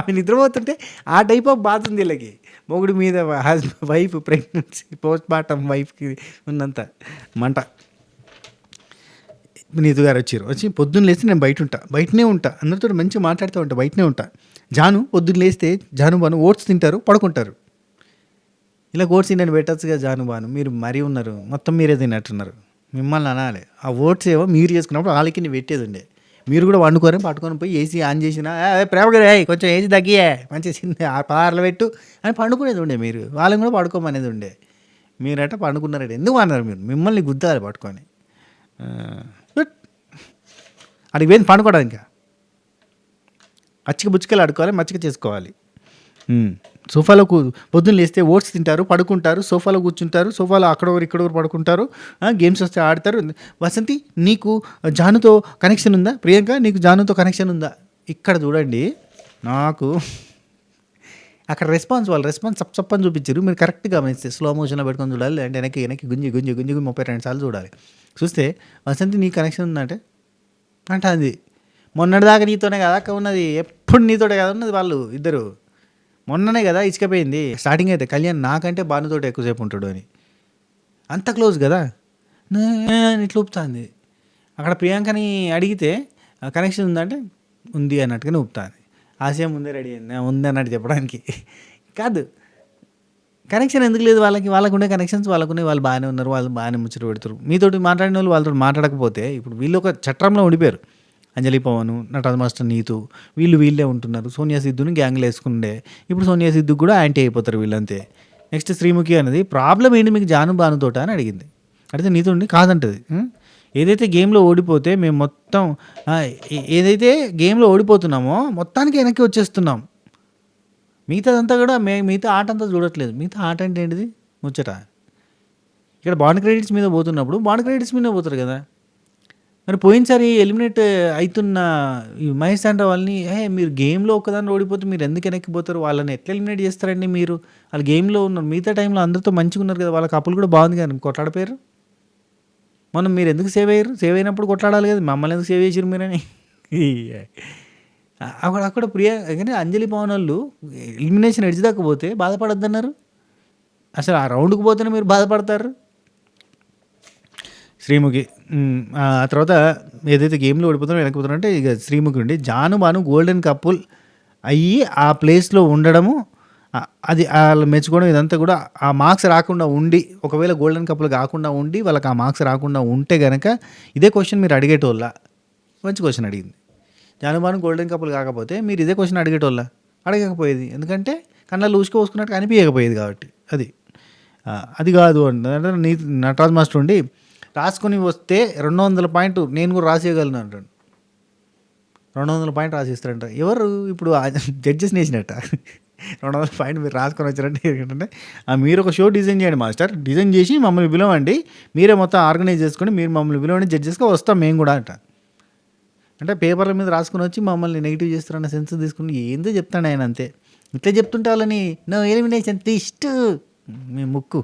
ఆమె నిద్రపోతుంటే ఆ టైప్ ఆఫ్ బాధ ఉంది వీళ్ళకి. మొగుడి మీద వైఫ్ ప్రెగ్నెన్సీ పోస్ట్ పార్టమ్ వైఫ్కి ఉన్నంత మంట. నీతు గారు వచ్చి పొద్దున్న లేస్తే నేను బయటనే ఉంటా, అందరితో మంచిగా మాట్లాడుతూ ఉంటా, బయటనే ఉంటా. పొద్దున్న లేస్తే బాను ఓట్స్ తింటారు, పడుకుంటారు. ఇలా ఓట్స్ తినని పెట్టచ్చుగా బాను, మీరు మరీ ఉన్నారు, మొత్తం మీరే తిన్నట్టున్నారు, మిమ్మల్ని అనాలి. ఆ ఓట్స్ ఏమో మీరు చేసుకున్నప్పుడు వాళ్ళకి నేను పెట్టేది ఉండే, మీరు కూడా వండుకొని పట్టుకొని పోయి ఏసీ ఆన్ చేసిన ప్రేమ గారు కొంచెం ఏసీ తగ్గియే మంచిగా ఆ పార్లు పెట్టు అని పండుకునేది ఉండే. మీరు వాళ్ళని కూడా పడుకోమనేది ఉండే. మీరట పండుకున్నారట, ఎందుకు అన్నారు మీరు, మిమ్మల్ని గుద్దాలి పట్టుకొని. అడిగి పోయింది పండుకోవడం, ఇంకా అచ్చిక బుచ్చికలు ఆడుకోవాలి, మచ్చిక చేసుకోవాలి. హ్మ్. సోఫాలో పొద్దున్న లేస్తే ఓట్స్ తింటారు, పడుకుంటారు, సోఫాలో కూర్చుంటారు, సోఫాలో అక్కడొకరు, ఇక్కడొకరు పడుకుంటారు. గేమ్స్ వస్తే ఆడతారు. వసంతి నీకు జానుతో కనెక్షన్ ఉందా? ప్రియాంక నీకు జానుతో కనెక్షన్ ఉందా? ఇక్కడ చూడండి నాకు అక్కడ వాళ్ళ రెస్పాన్స్ చప్పని చూపించారు. మీరు కరెక్ట్‌గా గమనిస్తే స్లో మోషన్‌లో పెట్టుకొని చూడాలి. లేదంటే వెనక్కి వెనక్కి గుంజి గుంజి గుంజి 32 సార్లు చూడాలి. చూస్తే వసంతి నీకు కనెక్షన్ ఉందంటే అంటాంది. మొన్నటిదాకా నీతోనే కదా అక్క ఉన్నది. ఎప్పుడు నీతోటే కదా ఉన్నది వాళ్ళు ఇద్దరు. మొన్ననే కదా ఇసుకపోయింది. స్టార్టింగ్ అయితే కళ్యాణ్ నాకంటే భానుతోటి ఎక్కువసేపు ఉంటాడు అని. అంత క్లోజ్ కదా. అని ఇట్లా ఊపుతాంది. అక్కడ ప్రియాంకని అడిగితే కనెక్షన్ ఉందంటే ఉంది అన్నట్టుగానే ఊపుతాంది. ఆశయం ముందే రెడీ అయింది ఉంది అన్నట్టు చెప్పడానికి. కాదు కనెక్షన్ ఎందుకు లేదు వాళ్ళకి? వాళ్ళకుండే కనెక్షన్స్ వాళ్ళకునే. వాళ్ళు బాగానే ఉన్నారు. వాళ్ళు బాగానే ముచ్చట పెడతారు. మీతోటి మాట్లాడిన వాళ్ళు వాళ్ళతో మాట్లాడకపోతే ఇప్పుడు వీళ్ళు ఒక చట్రంలో ఉండిపోయారు. అంజలి పవను, నటరాజ్ మాస్టర్ నీతు వీళ్ళే ఉంటున్నారు. సోనియా సిద్ధుని గ్యాంగ్లో వేసుకుండే. ఇప్పుడు సోనియా సిద్ధుకు కూడా యాంటీ అయిపోతారు వీళ్ళంతే. నెక్స్ట్ శ్రీముఖి అన్నది ప్రాబ్లం ఏంటి మీకు భానుతోట అని అడిగింది. అడిగితే నీతోండి కాదంటది. ఏదైతే గేమ్లో ఓడిపోతే మేము మొత్తం ఏదైతే గేమ్లో ఓడిపోతున్నామో మొత్తానికి వెనక్కి వచ్చేస్తున్నాం. మిగతాదంతా కూడా మిగతా ఆట అంతా చూడట్లేదు. మిగతా ఆట అంటే ఏంటిది ముచ్చట. ఇక్కడ బాండ్ క్రెడిట్స్ మీద పోతున్నప్పుడు బాండ్ క్రెడిట్స్ మీద పోతారు కదా. మరి పోయినసారి ఎలిమినేట్ అవుతున్న ఈ మహేష్ అంటే వాళ్ళని మీరు గేమ్లో ఒక్కదాన్ని ఓడిపోతే మీరు ఎందుకు వెనక్కిపోతారు? వాళ్ళని ఎట్లా ఎలిమినేట్ చేస్తారండి మీరు? వాళ్ళు గేమ్లో ఉన్నారు. మిగతా టైంలో అందరితో మంచిగా ఉన్నారు కదా. వాళ్ళ కప్పులు కూడా బాగుంది కదా, కొట్లాడిపోయారు. మనం మీరు ఎందుకు సేవ్ అయ్యారు? సేవ్ అయినప్పుడు కొట్లాడాలి కదా. మమ్మల్ని ఎందుకు సేవ్ చేసారు మీరని. అక్కడ కానీ అంజలి పవన్ వాళ్ళు ఎలిమినేషన్ ఎడిచిదాకపోతే బాధపడొద్దన్నారు. అసలు ఆ రౌండ్కి పోతేనే మీరు బాధపడతారు. శ్రీముఖి ఆ తర్వాత ఏదైతే గేమ్లో ఓడిపోతారో వెనకపోతారో అంటే ఇక శ్రీముఖి ఉండి భాను గోల్డెన్ కప్పుల్ అయ్యి ఆ ప్లేస్లో ఉండడము, అది వాళ్ళు మెచ్చుకోవడం, ఇదంతా కూడా ఆ మార్క్స్ రాకుండా ఉండి, ఒకవేళ గోల్డెన్ కప్పులు కాకుండా ఉండి వాళ్ళకి ఆ మార్క్స్ రాకుండా ఉంటే కనుక ఇదే క్వశ్చన్ మీరు అడిగేటోళ్ళ. మంచి క్వశ్చన్ అడిగింది. భాను గోల్డెన్ కప్పులు కాకపోతే మీరు ఇదే క్వశ్చన్ అడిగేటోళ్ళ. అడగకపోయేది. ఎందుకంటే కన్నా ఊసుకు పోసుకున్నట్టు కనిపించకపోయేది కాబట్టి. అది కాదు అంటే నటరాజ్ మాస్టర్ ఉండి రాసుకొని వస్తే 200 పాయింట్ నేను కూడా రాసేయగలను అంటాడు. 200 పాయింట్ రాసిస్తారంట. ఎవరు ఇప్పుడు జడ్జెస్ వేసినట్ట 200 పాయింట్ మీరు రాసుకొని వచ్చారంటే ఏంటంటే మీరు ఒక షో డిజైన్ చేయండి మాస్టర్, డిజైన్ చేసి మమ్మల్ని పిలవండి, మీరే మొత్తం ఆర్గనైజ్ చేసుకొని మీరు మమ్మల్ని పిలవండి, జడ్జెస్గా వస్తాం మేము కూడా అంట. అంటే పేపర్ల మీద రాసుకొని వచ్చి మమ్మల్ని నెగిటివ్ చేస్తారన్న సెన్స్ తీసుకుని ఏందో చెప్తాను ఆయన. అంతే. ఇట్లా చెప్తుంటే వాళ్ళని నో ఎలిమినేషన్ లిస్ట్ మీ ముక్కు.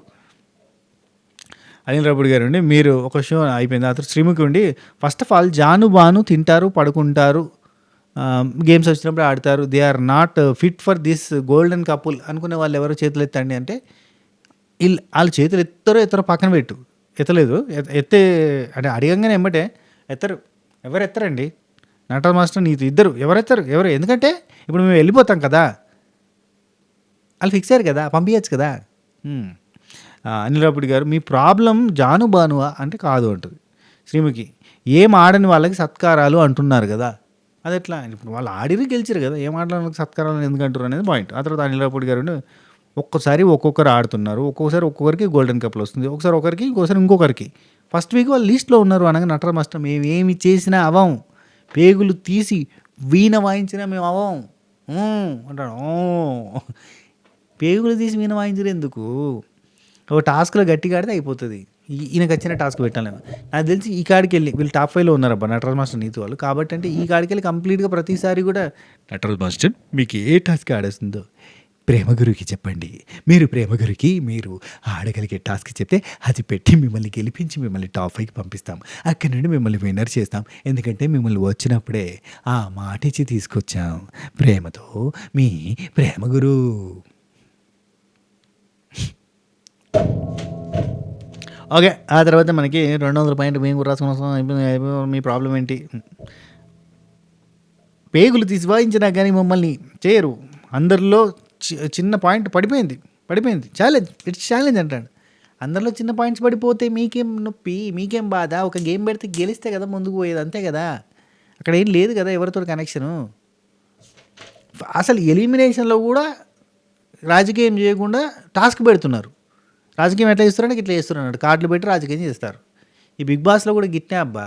అనిల్ రాపుడి గారు అండి, మీరు ఒక షో అయిపోయింది. ఆ తర్వాత శ్రీముఖి ఉండి ఫస్ట్ ఆఫ్ ఆల్ భాను తింటారు, పడుకుంటారు, గేమ్స్ వచ్చినప్పుడు ఆడతారు. They are not fit for this golden couple అనుకునే వాళ్ళు ఎవరో చేతులు ఎత్తండి అంటే వాళ్ళు చేతులు ఎత్తరో పక్కన పెట్టు. ఎత్తలేదు. ఎత్తే అంటే అడిగంగానే ఎమ్మటే ఎత్తరు. ఎవరు ఎత్తరండి. నటరాజ్ మాస్టర్ నీతో ఇద్దరు ఎవరెత్తారు? ఎందుకంటే ఇప్పుడు మేము వెళ్ళిపోతాం కదా, వాళ్ళు ఫిక్స్ అయ్యారు కదా, పంపించచ్చు కదా. అనిల్ రాపుడి గారు మీ ప్రాబ్లం భానువా అంటే కాదు అంటుంది శ్రీముఖి. ఏం ఆడని వాళ్ళకి సత్కారాలు అంటున్నారు కదా, అది ఎట్లా? ఇప్పుడు వాళ్ళు ఆడిరు గెలిచారు కదా, ఏం ఆడని వాళ్ళకి సత్కారాలు ఎందుకు అంటారు అనేది పాయింట్. ఆ తర్వాత అనిల్ రాపుడి గారు ఒక్కసారి ఒక్కొక్కరు ఆడుతున్నారు, ఒక్కొక్కరికి గోల్డెన్ కప్లు వస్తుంది, ఒకసారి ఒకరికి, ఇంకొకరికి. ఫస్ట్ వీక్ వాళ్ళు లీస్ట్లో ఉన్నారు అనగా నటరాజ్ మాస్టర్ మేము ఏమి చేసినా అవం, పేగులు తీసి వీణ వాయించినా మేము అవం అంటాడు. పేగులు తీసి వీణ వాయించరు ఎందుకు? ఒక టాస్క్లో గట్టిగా ఆడితే అయిపోతుంది. ఈయనకు వచ్చిన టాస్క్ పెట్టాలి. నాకు తెలిసి ఈ కాడికి వెళ్ళి వీళ్ళు టాప్ 5లో ఉన్నారబ్బా నటరాజ్ మాస్టర్ నీతి వాళ్ళు. కాబట్టి అంటే ఈ కాడికి వెళ్ళి కంప్లీట్గా ప్రతిసారి కూడా నటరాజ్ మాస్టర్ మీకు ఏ టాస్క్ ఆడేస్తుందో ప్రేమ గురువుకి చెప్పండి, మీరు ప్రేమ గురికి మీరు ఆడగలిగే టాస్క్ చెప్తే అది పెట్టి మిమ్మల్ని గెలిపించి మిమ్మల్ని టాప్ 5కి పంపిస్తాం, అక్కడి నుండి మిమ్మల్ని విన్నర్ చేస్తాం. ఎందుకంటే మిమ్మల్ని వచ్చినప్పుడే ఆ మాట ఇచ్చి తీసుకొచ్చాం. ప్రేమతో మీ ప్రేమ గురువు. ఓకే. ఆ తర్వాత మనకి 200 పాయింట్ మేము కూడా రాసుకుని వస్తాం. అయిపోయింది. మీ ప్రాబ్లం ఏంటి? పేగులు తీసి వాయించినా కానీ మమ్మల్ని చేయరు. అందరిలో చిన్న పాయింట్ పడిపోయింది. ఇట్స్ ఛాలెంజ్ అంటాడు. అందరిలో చిన్న పాయింట్స్ పడిపోతే మీకేం నొప్పి, మీకేం బాధ? ఒక గేమ్ పెడితే గెలిస్తే కదా ముందుకు పోయేది, అంతే కదా. అక్కడ ఏం లేదు కదా ఎవరితో కనెక్షను. అసలు ఎలిమినేషన్లో కూడా రాజకీయం చేయకుండా టాస్క్ పెడుతున్నారు. రాజకీయం ఎట్లా చేస్తారంటే ఇట్లా చేస్తున్నారు, కార్డులు పెట్టి రాజకీయం చేస్తారు. ఈ బిగ్ బాస్లో కూడా గిట్నే అబ్బా.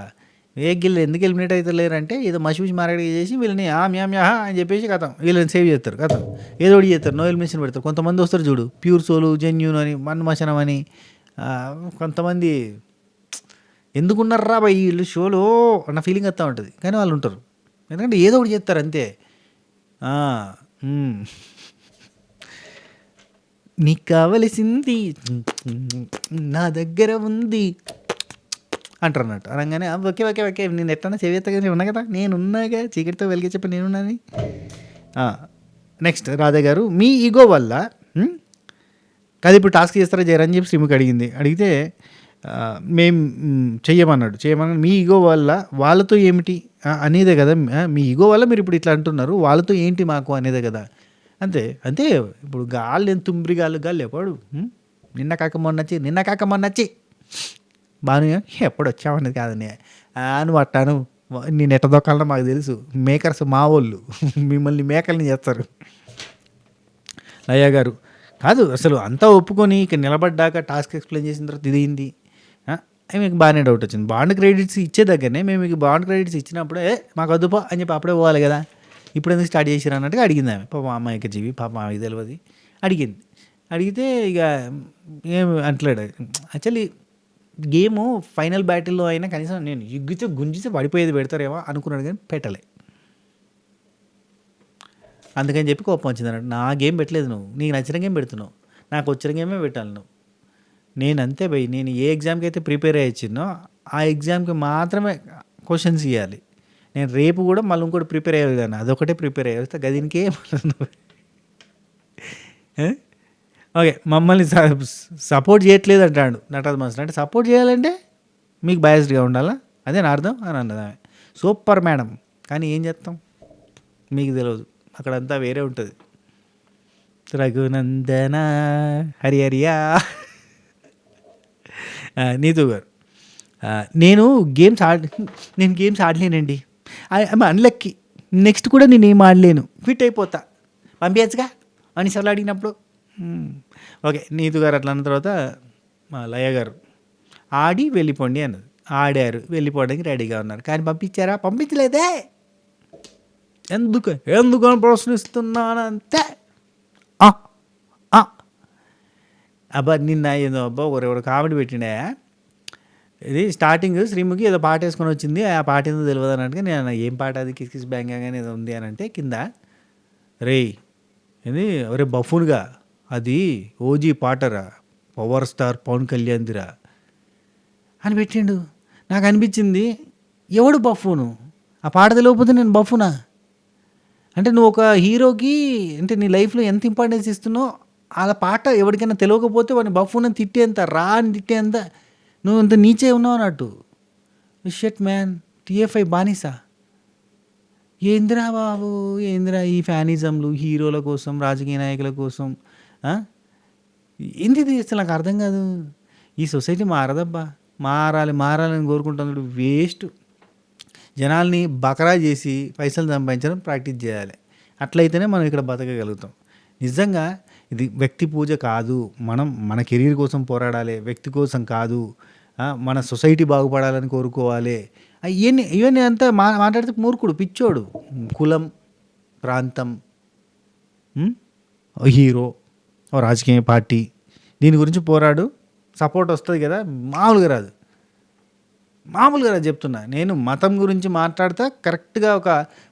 ఏ గిల్లు ఎందుకు ఎలిమినేట్ అవుతలేరంటే ఏదో మసిపిసి మార్కెట్ చేసి వీళ్ళని మ్యామ్ యా అని చెప్పేసి కథం వీళ్ళని సేవ్ చేస్తారు కథం ఏదో ఒకటి చేస్తారు నో ఎలిమినేషన్ పెడతారు. కొంతమంది వస్తారు చూడు ప్యూర్ సోలు జెన్యూన్ అని మన్మశనం అని కొంతమంది ఎందుకున్నారా బాయ్ వీళ్ళు షోలో అన్న ఫీలింగ్ వస్తూ ఉంటుంది. కానీ వాళ్ళు ఉంటారు ఎందుకంటే ఏదో ఒకటి చేస్తారు అంతే. నీకు కావలసింది నా దగ్గర ఉంది అంటారు అన్నట్టు. అనగానే ఓకే ఓకే ఓకే నేను ఎట్లన్నా చెవిస్తాగా ఉన్నా కదా నేనున్నాగా చీకటితో వెలిగే చెప్పి నేనున్నాను. నెక్స్ట్ రాధా గారు మీ ఈగో వల్ల కాదు ఇప్పుడు టాస్క్ చేస్తారా చేయరని చెప్పి శ్రీముఖి అడిగితే మేము చేయమన్నాడు మీ ఈగో వల్ల వాళ్ళతో ఏమిటి అనేదే కదా. మీ ఈగో వల్ల మీరు ఇప్పుడు ఇట్లా అంటున్నారు వాళ్ళతో ఏంటి మాకు అనేదే కదా. అంతే ఇప్పుడు గాళ్ళు ఎంత తుంబ్రి గాళ్ళు ఎప్పుడు నిన్న కాక మొన్నొచ్చి బాను ఎప్పుడు వచ్చామనేది కాదని నువ్వు అట్టాను నేను ఎట్ట దొక్కాలన్నా మాకు తెలుసు. మేకర్స్ మా వాళ్ళు మిమ్మల్ని మేకల్ని చేస్తారు. లయ్య గారు కాదు అసలు అంతా ఒప్పుకొని ఇక నిలబడ్డాక టాస్క్ ఎక్స్ప్లెయిన్ చేసిన తర్వాత ఇది అయింది. మీకు బాగానే డౌట్ వచ్చింది. బాండ్ క్రెడిట్స్ ఇచ్చే దగ్గరనే మేము మీకు బాండ్ క్రెడిట్స్ ఇచ్చినప్పుడే మాకు వద్దుపో అని చెప్పి అప్పుడే పోవాలి కదా. ఇప్పుడు ఎందుకు స్టార్ట్ చేసిరు అన్నట్టుగా అడిగింది ఆమె. పాప అమ్మాయికి జీవి పాప ఆమెకి తెలియదు అడిగితే ఇక ఏం అంటలేడు. యాక్చువల్లీ గేము ఫైనల్ బ్యాటిల్లో అయినా కనీసం నేను గుంజితే పడిపోయేది పెడతారేమో అనుకున్నాడు కానీ పెట్టలే. అందుకని చెప్పి కోపం వచ్చింది అన్నట్టు. నా గేమ్ పెట్టలేదు నువ్వు, నీకు నచ్చిన గేమ్ పెడుతున్నావు, నాకు వచ్చిన గేమే పెట్టాలి నువ్వు. నేను అంతే భయ్, నేను ఏ ఎగ్జామ్కి అయితే ప్రిపేర్ అయ్యొచ్చినో ఆ ఎగ్జామ్కి మాత్రమే క్వశ్చన్స్ ఇవ్వాలి. నేను రేపు కూడా మళ్ళీ ఇంకోటి ప్రిపేర్ అయ్యేది కానీ అదొకటే ప్రిపేర్ అయ్యేస్తా గదినికే. ఓకే మమ్మల్ని సపోర్ట్ చేయట్లేదు అంటాడు నటరాజ్ మాస్టర్. అంటే సపోర్ట్ చేయాలంటే మీకు బయాస్డ్గా ఉండాలా అదే నా అర్థం అని అన్నది ఆమె. సూపర్ మేడం, కానీ ఏం చేస్తాం మీకు తెలియదు, అక్కడంతా వేరే ఉంటుంది. రఘునందన హరియా. నీతు గారు నేను గేమ్స్ ఆడలేనండి, ఐఎమ్ అన్లక్కీ, నెక్స్ట్ కూడా నేను ఏం ఆడలేను, ఫిట్ అయిపోతా పంపించగా అని సార్లు అడిగినప్పుడు. ఓకే నీతు గారు అట్లా అన్న తర్వాత మా లయ గారు ఆడి వెళ్ళిపోండి అన్నది. ఆడారు, వెళ్ళిపోవడానికి రెడీగా ఉన్నారు, కానీ పంపించారా? పంపించలేదే. ఎందుకు అని ప్రశ్నిస్తున్నానంతే. అబ్బా నిన్న ఏదో అబ్బా ఒకరు కామెడీ పెట్టిండే, ఇది స్టార్టింగ్ శ్రీముఖి ఏదో పాట వేసుకొని వచ్చింది, ఆ పాట ఏదో తెలియదు అన్నట్టుగా నేను ఏం పాట అది కిస్ కిస్ బ్యాంగ్ కానీ ఏదో ఉంది అని అంటే కింద రే ఇది ఒరే బఫూన్గా అది ఓజీ పాటరా, పవర్ స్టార్ పవన్ కళ్యాణ్దిరా అని పెట్టిండు. నాకు అనిపించింది ఎవడు బఫూను, ఆ పాట తెలియకపోతే నేను బఫూనా? అంటే నువ్వు ఒక హీరోకి అంటే నీ లైఫ్లో ఎంత ఇంపార్టెన్స్ ఇస్తున్నావు, అలా పాట ఎవరికైనా తెలియకపోతే వాడిని బఫూన్ అని తిట్టేంత, రా అని తిట్టేంత నువ్వు ఇంత నీచే ఉన్నావు అన్నట్టు. షట్ మ్యాన్, టీఎఫ్ఐ బానిసా ఏందిరా బాబు, ఏందిరా ఈ ఫ్యానిజంలు హీరోల కోసం రాజకీయ నాయకుల కోసం ఏంది అసలు నాకు అర్థం కాదు. ఈ సొసైటీ మారదబ్బా, మారాలని కోరుకుంటున్నాడు వేస్ట్. జనాల్ని బకరా చేసి పైసలు సంపాదించడం ప్రాక్టీస్ చేయాలి, అట్లయితేనే మనం ఇక్కడ బతకగలుగుతాం. నిజంగా ఇది వ్యక్తి పూజ కాదు, మనం మన కెరీర్ కోసం పోరాడాలి, వ్యక్తి కోసం కాదు, మన సొసైటీ బాగుపడాలని కోరుకోవాలి. ఇవన్నీ అంతా మాట్లాడితే మూర్ఖుడు, పిచ్చోడు. కులం, ప్రాంతం, హీరో, రాజకీయ పార్టీ దీని గురించి పోరాడు, సపోర్ట్ వస్తుంది కదా, మామూలుగా రాదు చెప్తున్నా. నేను మతం గురించి మాట్లాడతా కరెక్ట్గా ఒక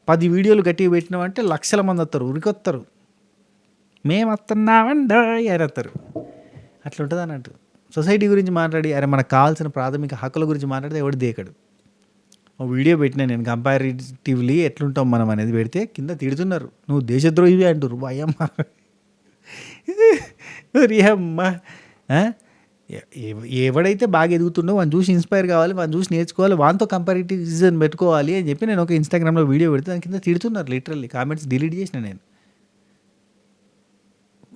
10 వీడియోలు గట్టిగా పెట్టినామంటే లక్షల మంది వస్తారు, ఉరికొస్తారు, మేము వస్తున్నామండి అని వస్తారు. అట్లా ఉంటుంది అన్నట్టు. సొసైటీ గురించి మాట్లాడి అరే మనకు కావాల్సిన ప్రాథమిక హక్కుల గురించి మాట్లాడితే ఎవడు దేకడు. ఒక వీడియో పెట్టినా నేను కంపారిటివ్లీ ఎట్లుంటాం మనం అనేది పెడితే కింద తిడుతున్నారు, నువ్వు దేశద్రోహివి అంటారు. అయ్యమ్మ ఎవడైతే బాగా ఎదుగుతుండో వాడిని చూసి ఇన్స్పైర్ కావాలి, వాడిని చూసి నేర్చుకోవాలి, వానితో కంపారిటివ్జన్ పెట్టుకోవాలి అని చెప్పి నేను ఒక ఇన్స్టాగ్రామ్లో వీడియో పెడితే దాని కింద తిడుతున్నారు. లిటరల్లీ కామెంట్స్ డిలీట్ చేసిన నేను.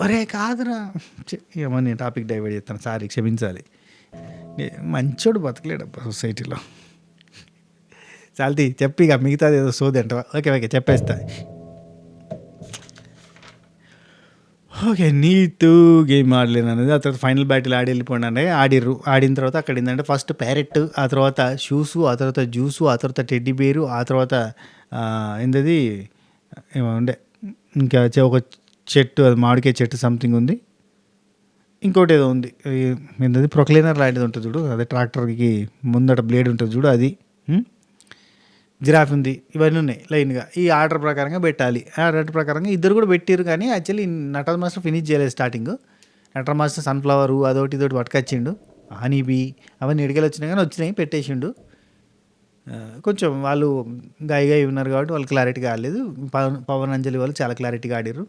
అరే కాదురా ఏమో నేను టాపిక్ డైవర్ట్ చేస్తాను, సారీ క్షమించాలి. మంచోడు బతకలేడబ్బా సొసైటీలో. చాలతి చెప్పి ఇక మిగతాది ఏదో సోది అంటవా? ఓకే చెప్పేస్తా. ఓకే. నీతు గేమ్ ఆడలేననేది. ఆ తర్వాత ఫైనల్ బ్యాటిల్ ఆడి వెళ్ళిపోండి ఆడిర్రు. ఆడిన తర్వాత అక్కడ ఏందంటే ఫస్ట్ ప్యారెట్, ఆ తర్వాత షూసు, ఆ తర్వాత జ్యూసు, ఆ తర్వాత టెడ్డీ బేరు, ఆ తర్వాత ఏందది ఏమో ఉండే ఇంకా ఒక చెట్టు, అది మామిడికాయ చెట్టు సంథింగ్ ఉంది. ఇంకోటి ఏదో ఉంది. ఏందది ప్రొక్లైనర్ లాంటిది ఉంటుంది చూడు, అదే ట్రాక్టర్కి ముందట బ్లేడ్ ఉంటుంది చూడు అది. జిరాఫ్ ఉంది. ఇవన్నీ ఉన్నాయి లైన్గా. ఈ ఆర్డర్ ప్రకారంగా పెట్టాలి. ఆర్డర్ ప్రకారంగా ఇద్దరు కూడా పెట్టారు, కానీ యాక్చువల్లీ నటరాజ్ మాస్టర్ ఫినిష్ చేయలేదు స్టార్టింగ్. నటరాజ్ మాస్టర్ సన్ఫ్లవరు అదొకటి ఇదొకటి పట్టుకొచ్చిండు. హనీ బీ అవన్నీ ఎడికలు వచ్చినాయి, కానీ వచ్చినాయి పెట్టేసిండు. కొంచెం వాళ్ళు గాయగా ఉన్నారు కాబట్టి వాళ్ళు క్లారిటీగా ఆడలేదు. పవన్ అంజలి వాళ్ళు చాలా క్లారిటీగా ఆడారు.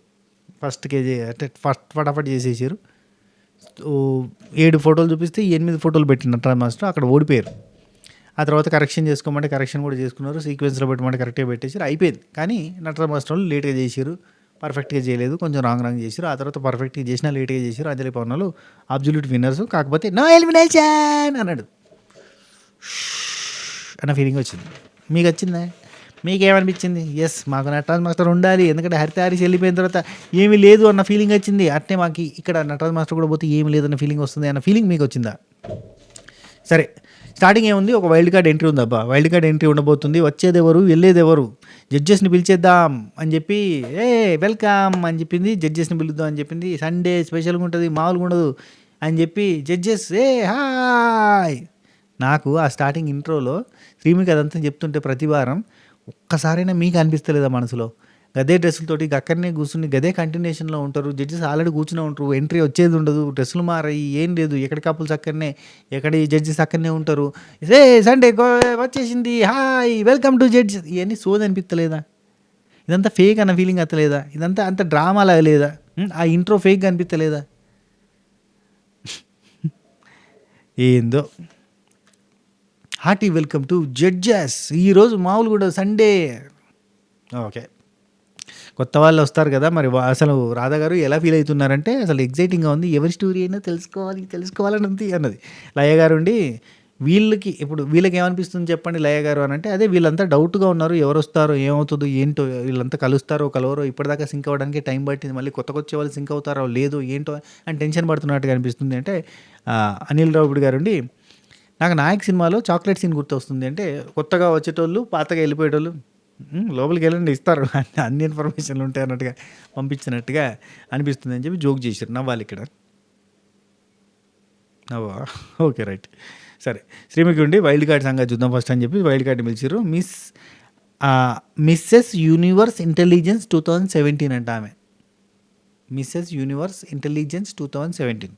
ఫస్ట్ కేజీ అంటే ఫస్ట్ ఫటాఫట్ చేసేసారు. 7 ఫోటోలు చూపిస్తే 8 ఫోటోలు పెట్టిన నటరాజ్ మాస్టర్ అక్కడ ఓడిపోయారు. ఆ తర్వాత కరెక్షన్ చేసుకోమంటే కరెక్షన్ కూడా చేసుకున్నారు. సీక్వెన్స్లో పెట్టమంటే కరెక్ట్గా పెట్టేసారు, అయిపోయింది. కానీ నటరాజ్ మాస్టర్ వాళ్ళు లేట్గా చేసారు, పర్ఫెక్ట్గా చేయలేదు, కొంచెం రాంగ్ చేసారు. ఆ తర్వాత పర్ఫెక్ట్గా చేసినా లేట్గా చేసారు. అంజలి పవన్ వాళ్ళు అబ్జల్యూట్ విన్నర్స్. కాకపోతే నో ఎలిమినేషన్ అన్నాడు అన్న ఫీలింగ్ వచ్చింది. మీకు వచ్చిందా? మీకేమనిపించింది? ఎస్, మాకు నటరాజ్ మాస్టర్ ఉండాలి, ఎందుకంటే హరితారీస్ వెళ్ళిపోయిన తర్వాత ఏమీ లేదు అన్న ఫీలింగ్ వచ్చింది. అట్నే మాకు ఇక్కడ నటరాజ్ మాస్టర్ కూడా పోతే ఏమీ లేదన్న ఫీలింగ్ వస్తుంది అన్న ఫీలింగ్ మీకు వచ్చిందా? సరే, స్టార్టింగ్ ఏముంది, ఒక వైల్డ్ కార్డ్ ఎంట్రీ ఉంది. అబ్బా, వైల్డ్ కార్డ్ ఎంట్రీ ఉండబోతుంది. వచ్చేది ఎవరు, వెళ్ళేది ఎవరు, జడ్జెస్ని పిలిచేద్దాం అని చెప్పి, వెల్కమ్ అని చెప్పింది. జడ్జెస్ని పిలుద్దాం అని చెప్పింది. సండే స్పెషల్గా ఉంటుంది, మామూలుగా ఉండదు అని చెప్పి జడ్జెస్ హాయ్. నాకు ఆ స్టార్టింగ్ ఇంట్రోలో శ్రీమికి అదంతా చెప్తుంటే ప్రతి వారం ఒక్కసారైనా మీకు అనిపిస్తలేదా మనసులో? గదే డ్రెస్సులతోటి అక్కడనే కూర్చుని గదే కంటిన్యూషన్లో ఉంటారు. జడ్జెస్ ఆల్రెడీ కూర్చునే ఉంటారు, ఎంట్రీ వచ్చేది ఉండదు, డ్రెస్సులు మారాయి, ఏం లేదు, ఎక్కడి కపుల్స్ అక్కడనే, ఎక్కడ జడ్జెస్ అక్కడనే ఉంటారు. సండే వచ్చేసింది, హాయ్ వెల్కమ్ టు జడ్జెస్. ఇవన్నీ సోది అనిపించలేదా? ఇదంతా ఫేక్ అన్న ఫీలింగ్ అత్తలేదా? ఇదంతా అంత డ్రామా లాగా లేదా? ఆ ఇంట్రో ఫేక్గా అనిపించలేదా? ఏందో. Hearty welcome to judges. ఈరోజు మామూలు కూడా సండే. ఓకే, కొత్త వాళ్ళు వస్తారు కదా, మరి అసలు రాధా గారు ఎలా ఫీల్ అవుతున్నారంటే, అసలు ఎగ్జైటింగ్గా ఉంది, ఎవరి స్టోరీ అయినా తెలుసుకోవాలని ఉంది అన్నది. లయ గారు ఉండి వీళ్ళకి ఏమనిపిస్తుంది చెప్పండి లయ గారు అని అంటే, అదే వీళ్ళంతా డౌట్గా ఉన్నారు, ఎవరు వస్తారో ఏమవుతుందో ఏంటో, వీళ్ళంతా కలుస్తారో కలవరో, ఇప్పటిదాకా సింక్ అవ్వడానికి టైం పట్టింది, మళ్ళీ కొత్త వాళ్ళు సింక్ అవుతారో లేదో ఏంటో అని టెన్షన్ పడుతున్నట్టుగా అనిపిస్తుంది. అంటే అనిల్ రావుడి గారు ఉండి, నాకు నాయక్ సినిమాలో చాక్లెట్ సీన్ గుర్తొస్తుంది, అంటే కొత్తగా వచ్చేటోళ్ళు పాతగా వెళ్ళిపోయేటోళ్ళు లోపలికి వెళ్ళండి ఇస్తారు అన్ని ఇన్ఫర్మేషన్లు ఉంటాయి అన్నట్టుగా పంపించినట్టుగా అనిపిస్తుంది అని చెప్పి జోక్ చేశారు. నవ్వాలి ఇక్కడ, నవ్వా? Okay, right. సరే, శ్రీముఖి ఉండి వైల్డ్ కార్డ్ సంగతి చూద్దాం ఫస్ట్ అని చెప్పి వైల్డ్ కార్డ్ పిలిచారు. మిస్సెస్ యూనివర్స్ ఇంటెలిజెన్స్ 2017 అంట ఆమె. Mrs Universe Intelligence 2017.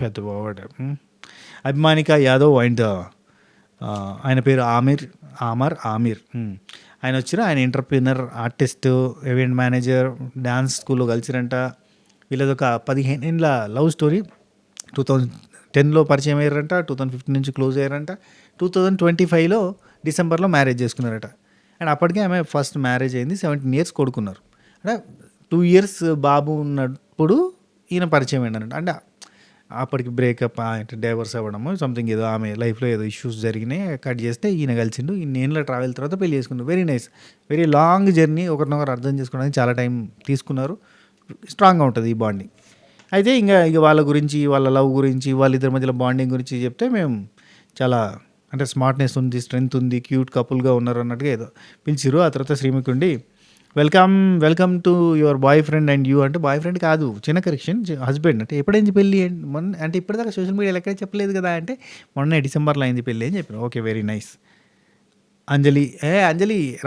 పెద్ద బావాడు. అభిమానిక యాదవ్ అండ్ ఆయన పేరు ఆమిర్. ఆయన వచ్చారు. ఆయన entrepreneur, artist, event manager, dance స్కూల్లో కలిసిరంట. వీళ్ళది ఒక 15 ఏళ్ళ లవ్ స్టోరీ. 2010లో పరిచయం అయ్యారంట, 2015 నుంచి క్లోజ్ అయ్యారంట, 2025లో డిసెంబర్లో మ్యారేజ్ చేసుకున్నారట. అండ్ అప్పటికే ఆమె ఫస్ట్ మ్యారేజ్ అయింది, 17 years కొడుకున్నారు. అంటే 2 years బాబు ఉన్నప్పుడు ఈయన పరిచయం అయ్యారంట. అంటే అప్పటికి బ్రేకప్, అంటే డైవర్స్ అవ్వడము సంథింగ్ ఏదో, ఆమె లైఫ్లో ఏదో ఇష్యూస్ జరిగినాయి, కట్ చేస్తే ఈయన కలిసిండు. ఇన్నేళ్ళ ట్రావెల్ తర్వాత పెళ్లి చేసుకున్నారు. Very nice, very long journey. ఒకరినొకరు అర్థం చేసుకోవడానికి చాలా టైం తీసుకున్నారు. స్ట్రాంగ్గా ఉంటుంది ఈ బాండింగ్. అయితే ఇక వాళ్ళ గురించి, వాళ్ళ లవ్ గురించి, వాళ్ళిద్దరి మధ్యలో బాండింగ్ గురించి చెప్తే మేము చాలా అంటే స్మార్ట్నెస్ ఉంది, స్ట్రెంగ్త్ ఉంది, క్యూట్ కపుల్గా ఉన్నారు అన్నట్టుగా ఏదో పిలిచిరు. ఆ తర్వాత శ్రీముఖి ఉండి welcome to your boy friend and you అంటే, బాయ్ ఫ్రెండ్ కాదు, చిన్న కరెక్షన్, హస్బెండ్. అంటే ఎప్పుడైంది పెళ్ళి మొన్న, అంటే ఇప్పటిదాకా సోషల్ మీడియాలో ఎక్కడ చెప్పలేదు కదా అంటే, మొన్న డిసెంబర్లో అయింది పెళ్ళి అని చెప్పాను. Okay, very nice. Anjali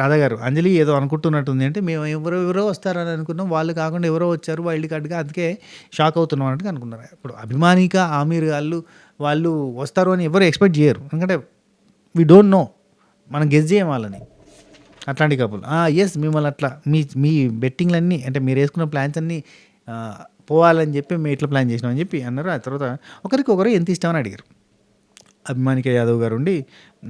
Radha గారు, అంజలి ఏదో అనుకుంటున్నట్టుంది, అంటే మేము ఎవరెవరో వస్తారని అనుకున్నాం, వాళ్ళు కాకుండా ఎవరో వచ్చారు వైల్డ్ కార్డ్గా, అందుకే షాక్ అవుతున్నాం అన్నట్టుగా అనుకున్నారు. ఇప్పుడు అభిమానిక ఆమీర్ వాళ్ళు వస్తారు అని ఎవరు ఎక్స్పెక్ట్ చేయరు, ఎందుకంటే వీ డోంట్ నో, మనం గెస్ చేయం వాళ్ళని. అట్లాంటి కపుల్. ఎస్, మిమ్మల్ని అట్లా మీ బెట్టింగ్లన్నీ, అంటే మీరు వేసుకున్న ప్లాన్స్ అన్నీ పోవాలని చెప్పి మేము ఇట్లా ప్లాన్ చేసినామని చెప్పి అన్నారు. ఆ తర్వాత ఒకరికొకరు ఎంత ఇష్టమని అడిగారు. అభిమానిక యాదవ్ గారు ఉండి,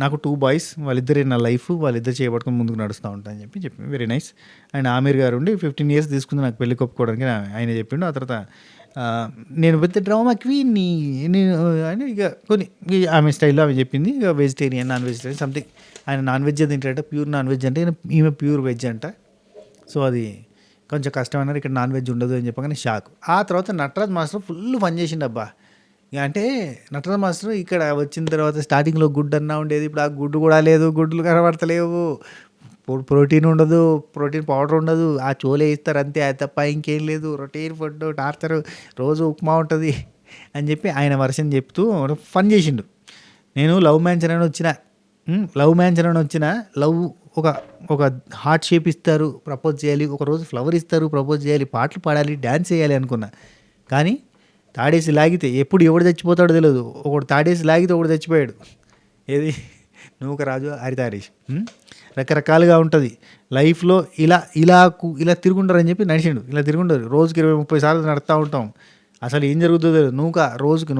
నాకు 2 boys, వాళ్ళిద్దరే నా లైఫ్, వాళ్ళిద్దరు చేయబట్టుకుని ముందుకు నడుస్తూ ఉంటా అని చెప్పి వెరీ నైస్. అండ్ ఆమీర్ గారు ఉండి 15 years తీసుకుంది నాకు పెళ్లి కొప్పుకోవడానికి ఆయన చెప్పిండు. ఆ తర్వాత నేను పెద్ద డ్రామా క్వీన్ని నేను అని ఇక కొన్ని ఆమె స్టైల్లో ఆమె చెప్పింది. ఇక వెజిటేరియన్, నాన్ వెజిటేరియన్ సంథింగ్. ఆయన నాన్ వెజ్ తింటాడట, ప్యూర్ నాన్ వెజ్ అంటే ఈమె ప్యూర్ వెజ్ అంట. సో అది కొంచెం కష్టం అన్నారు, ఇక్కడ నాన్ వెజ్ ఉండదు అని చెప్పగానే షాక్. ఆ తర్వాత నటరాజ్ మాస్టర్ ఫుల్ ఫన్ చేసిండు అబ్బా. ఇక అంటే నటరాజ్ మాస్టర్ ఇక్కడ వచ్చిన తర్వాత స్టార్టింగ్లో గుడ్డు అన్నా ఉండేది, ఇప్పుడు ఆ గుడ్డు కూడా లేదు, గుడ్లు కనబడతలేవు, ప్రోటీన్ ఉండదు, ప్రోటీన్ పౌడర్ ఉండదు, ఆ చోలే ఇస్తారు అంతే, అది తప్ప ఇంకేం లేదు, రొటీన్ ఫుడ్ టార్చర్, రోజు ఉప్మా ఉంటుంది అని చెప్పి ఆయన వర్షన్ చెప్తూ ఫన్ చేసిండు. నేను లవ్ మ్యాన్షన్ అని వచ్చిన, లవ్ ఒక ఒక హార్ట్ షేప్ ఇస్తారు, ప్రపోజ్ చేయాలి, ఒకరోజు ఫ్లవర్ ఇస్తారు, ప్రపోజ్ చేయాలి, పాటలు పాడాలి, డ్యాన్స్ చేయాలి అనుకున్నా. కానీ తాడేసి లాగితే ఎప్పుడు ఎవడు చచ్చిపోతాడో తెలియదు, ఒకడు తాడేసి లాగితే ఒకడు చచ్చిపోయాడు. ఏది నూకరాజు, హరితారేష్. రకరకాలుగా ఉంటుంది లైఫ్లో. ఇలా తిరుగుంటారని చెప్పి నడిచిండు. ఇలా తిరుగుంటారు, రోజుకి 20-30 సార్లు నడుస్తూ ఉంటాం. అసలు ఏం జరుగుతుందో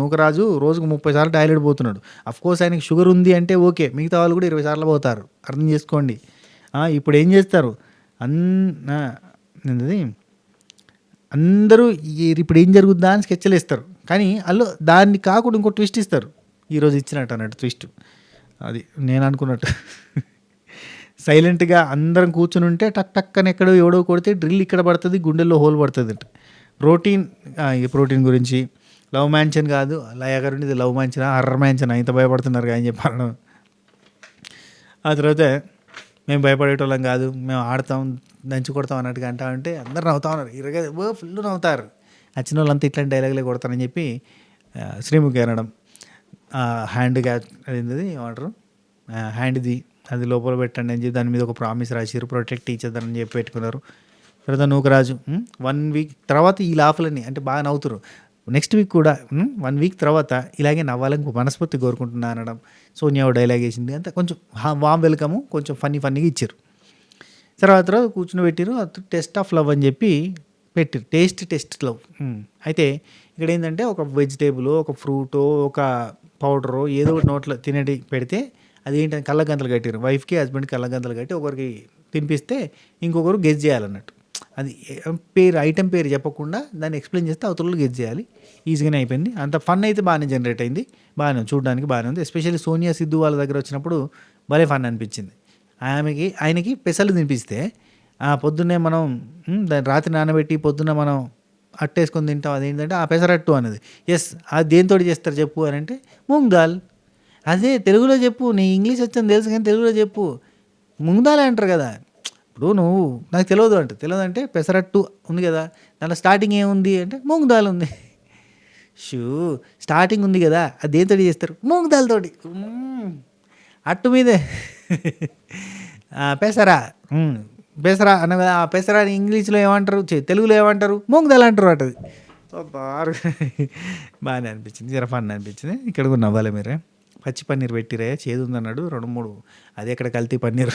నూకరాజు రోజుకు 30 సార్లు టాయిలెట్ పోతున్నాడు. అఫ్కోర్స్ ఆయనకి షుగర్ ఉంది అంటే ఓకే, మిగతా వాళ్ళు కూడా 20 సార్లు పోతారు, అర్థం చేసుకోండి. ఇప్పుడు ఏం చేస్తారు అందరూ ఇప్పుడు ఏం జరుగుద్దా అని స్కెచ్లు ఇస్తారు, కానీ వాళ్ళు దాన్ని కాకుండా ఇంకో ట్విస్ట్ ఇస్తారు. ఈరోజు ఇచ్చినట్టు అన్నట్టు ట్విస్ట్ అది నేను అనుకున్నట్టు. సైలెంట్గా అందరం కూర్చుని ఉంటే టక్ అని ఎక్కడో ఎవడో కొడితే డ్రిల్ ఇక్కడ పడుతుంది, గుండెల్లో హోల్ పడుతుంది అంట. ప్రోటీన్ గురించి. లవ్ మ్యాన్షన్ కాదు, లయ గారు ఇది లవ్ మ్యాన్షన్, హర్రర్ మ్యాన్షన్, ఇంత భయపడుతున్నారు కానీ చెప్పాను. ఆ తర్వాత మేము భయపడేటోళ్ళం కాదు, మేము ఆడతాం, దంచి కొడతాం అన్నట్టుగా అంటే అందరు నవ్వుతా ఉన్నారు, ఫుల్ నవ్వుతారు. వచ్చిన వాళ్ళంతా ఇట్లాంటి డైలాగులే కొడతారని చెప్పి శ్రీముఖి అనడం. హ్యాండ్గా అదేంటిది ఏమంటారు, హ్యాండ్ది అది లోపల పెట్టండి అని చెప్పి దాని మీద ఒక ప్రామిస్ రాసిరు, ప్రొటెక్ట్ ఈచ్ అదర్ అని చెప్పి పెట్టుకున్నారు. తర్వాత నూకరాజు 1 వీక్ తర్వాత ఈ లాఫ్లన్నీ అంటే బాగా నవ్వుతారు. నెక్స్ట్ వీక్ కూడా 1 వీక్ తర్వాత ఇలాగే నవ్వాలని మనస్ఫూర్తి కోరుకుంటున్నా అనడం. సోనియా డైలాగ్ వేసింది, అంతా కొంచెం వామ్ వెల్కము, కొంచెం ఫన్నీగా ఇచ్చారు. తర్వాత కూర్చుని పెట్టారు, టెస్ట్ ఆఫ్ లవ్ అని చెప్పి పెట్టారు, టేస్ట్ లవ్. అయితే ఇక్కడ ఏంటంటే ఒక వెజిటేబుల్, ఒక ఫ్రూటో, ఒక పౌడరో ఏదో ఒకటి నోట్లో తినేటి పెడితే అదేంటని కళ్ళగంతలు కట్టారు. వైఫ్కి హస్బెండ్కి కళ్ళగంతలు కట్టి ఒకరికి తినిపిస్తే ఇంకొకరు గెస్ చేయాలన్నట్టు. అది ఐటెం పేరు చెప్పకుండా దాన్ని ఎక్స్ప్లెయిన్ చేస్తే అవతల గెస్ చేయాలి. ఈజీగానే అయిపోయింది. అంత ఫన్ అయితే బాగానే జనరేట్ అయింది, బాగానే చూడడానికి బాగానే ఉంది. ఎస్పెషల్లీ సోనియా సిద్ధు వాళ్ళ దగ్గర వచ్చినప్పుడు భలే ఫన్ అనిపించింది. ఆయనకి పెసలు తినిపిస్తే పొద్దున్నే మనం దాన్ని రాత్రి నానబెట్టి పొద్దున్న మనం అట్టేసుకొని తింటాం. అదేంటంటే ఆ పెసరట్టు అనేది. ఎస్, అది దేంతో చేస్తారు చెప్పు అని అంటే మూంగ్ దాల్. అదే తెలుగులో చెప్పు, నీ ఇంగ్లీష్ వచ్చని తెలుసు కానీ తెలుగులో చెప్పు, మూంగ్ దాల్ అంటారు కదా. ఇప్పుడు నువ్వు నాకు తెలియదు అంటే పెసరట్టు ఉంది కదా, దాంట్లో స్టార్టింగ్ ఏముంది అంటే మూంగ్ దాల్ ఉంది. స్టార్టింగ్ ఉంది కదా, అది దేంతో చేస్తారు, మూంగ్ దాల్ తోటి. అట్టు మీదే పెసరా అన్న కదా, ఆ పెసరాని ఇంగ్లీష్లో ఏమంటారు, తెలుగులో ఏమంటారు, మూంగ్ దాల్ అంటారు. అటది బాగా బాగానే అనిపించింది, జర ఫన్ అనిపించింది. ఇక్కడ కూడా నవ్వాలి మీరే. పచ్చి పన్నీర్ పెట్టిరే, చేదు ఉందన్నాడు 2-3, అది ఎక్కడ కల్తీ పన్నీర్.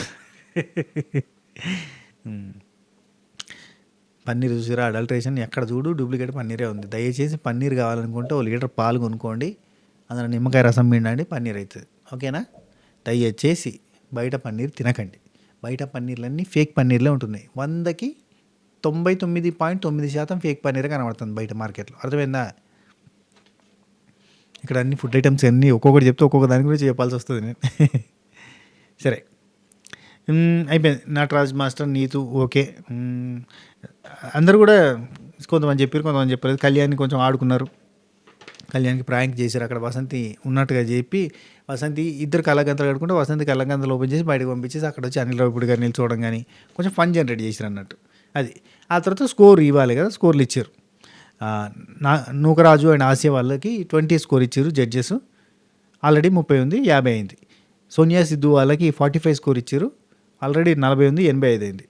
పన్నీర్ చూసిరా, అడల్ట్రేషన్ ఎక్కడ చూడు డూప్లికేట్ పన్నీరే ఉంది. దయచేసి పన్నీర్ కావాలనుకుంటే 1 లీటర్ పాలు కొనుక్కోండి, అందులో నిమ్మకాయ రసం పిండండి, పన్నీర్ అవుతుంది. ఓకేనా? దయచేసి బయట పన్నీర్ తినకండి. బయట పన్నీర్లన్నీ ఫేక్ పన్నీర్లే ఉంటున్నాయి. 100కి 99.9% ఫేక్ పన్నీరే కనబడుతుంది బయట మార్కెట్లో. అర్థమైందా? ఇక్కడ అన్ని ఫుడ్ ఐటమ్స్ అన్నీ ఒక్కొక్కటి చెప్తే ఒక్కొక్క దాని గురించి చెప్పాల్సి వస్తుంది నేను. సరే, అయిపోయింది. Nataraj master, Neetu okay. అందరూ కూడా కొంతమంది చెప్పారు, కొంతమంది చెప్పలేదు. కళ్యాణ్ని కొంచెం ఆడుకున్నారు, కళ్యాణ్కి ప్రాంక్ చేశారు. అక్కడ వసంతి ఉన్నట్టుగా చెప్పి వసంతి ఇద్దరు కళ్ళగంతలు కట్టుకుంటే వసంతి కళ్ళగంతలు ఓపెన్ చేసి బయటకు పంపించేసి అక్కడ వచ్చి అనిల్ రావిపూడి గారు నిల్చోవడం కానీ కొంచెం ఫన్ జనరేట్ చేశారు అన్నట్టు. అది ఆ తర్వాత స్కోర్ ఇవ్వాలి కదా, స్కోర్లు ఇచ్చారు. నూకరాజు అండ్ ఆసియా వాళ్ళకి 20 స్కోర్ ఇచ్చారు జడ్జెస్. ఆల్రెడీ 30 ఉంది, 50 అయింది. సోనియా సిద్ధు వాళ్ళకి 45 స్కోర్ ఇచ్చారు, ఆల్రెడీ 40 ఉంది, 85 అయింది.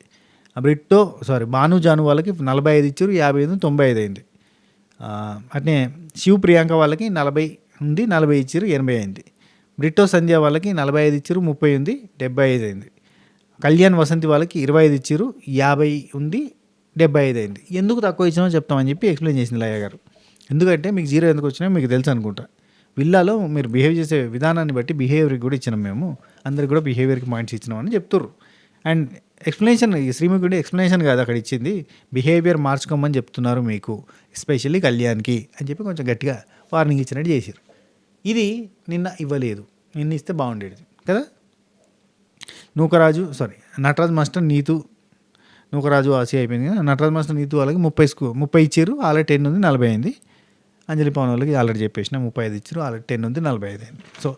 భాను వాళ్ళకి 45 ఇచ్చారు, 55 ఉంది, 95 అయింది. అట్నే శివ్ ప్రియాంక వాళ్ళకి 40 ఉంది, 40 ఇచ్చారు, 80 అయింది. బ్రిట్టో సంధ్య వాళ్ళకి 45 ఇచ్చారు, 30 ఉంది, 75 అయింది. కళ్యాణ్ వసంతి వాళ్ళకి 25 ఇచ్చారు, 50 ఉంది, 75 అయింది. ఎందుకు తక్కువ ఇచ్చినామో చెప్తామని చెప్పి ఎక్స్ప్లెయిన్ చేసింది లయ గారు. ఎందుకంటే మీకు 0 ఎందుకు వచ్చినా మీకు తెలుసు అనుకుంటా. విల్లాలో మీరు బిహేవ్ చేసే విధానాన్ని బట్టి బిహేవియర్కి కూడా ఇచ్చినాం మేము, అందరికి కూడా బిహేవియర్కి పాయింట్స్ ఇచ్చినామని చెప్తుర్రు. అండ్ ఎక్స్ప్లెనేషన్, శ్రీముఖి ఎక్స్ప్లెనేషన్ కాదు అక్కడ ఇచ్చింది, బిహేవియర్ మార్చుకోమని చెప్తున్నారు మీకు, ఎస్పెషల్లీ కళ్యాణ్కి అని చెప్పి కొంచెం గట్టిగా వార్నింగ్ ఇచ్చినట్టు చేశారు. ఇది నిన్న ఇవ్వలేదు, నిన్న ఇస్తే బాగుండేది కదా. నటరాజ్ మాస్టర్, నూకరాజు ఆసి అయిపోయింది కదా. నటరాజ్ మాస్టర్ నీతు వాళ్ళకి 30 ఇచ్చారు, ఆల్రెడీ 10 ఉంది 40 అయింది. అంజలి పవన్ వాళ్ళకి ఆల్రెడీ చెప్పేసిన 35 ఇచ్చారు, ఆల్రెడీ 10 ఉంది 45 అయింది. సో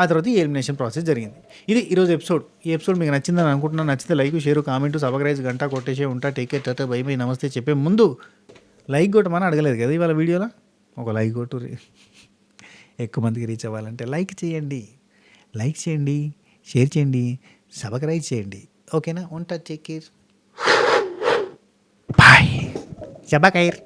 ఆ తర్వాత ఈ ఎలిమినేషన్ ప్రాసెస్ జరిగింది. ఇది ఈరోజు ఎపిసోడ్. ఈ ఎపిసోడ్ మీకు నచ్చిందని అనుకుంటున్నాను. నచ్చితే లైక్, షేర్, కామెంట్, సబ్స్క్రైబ్, గంట కొట్టేసే ఉంటా. Take care, Tata, by by, నమస్తే చెప్పే ముందు లైక్ కొట్టమని అడగలేదు కదా ఇవాళ వీడియోలో. ఒక లైక్ కొట్టు, ఎక్కువ మందికి రీచ్ అవ్వాలంటే లైక్ చేయండి, షేర్ చేయండి, సబ్స్క్రైబ్ చేయండి. ఓకేనా? ఉంటా, టేక్ కేర్, బాయ్, షబా ఖైర్.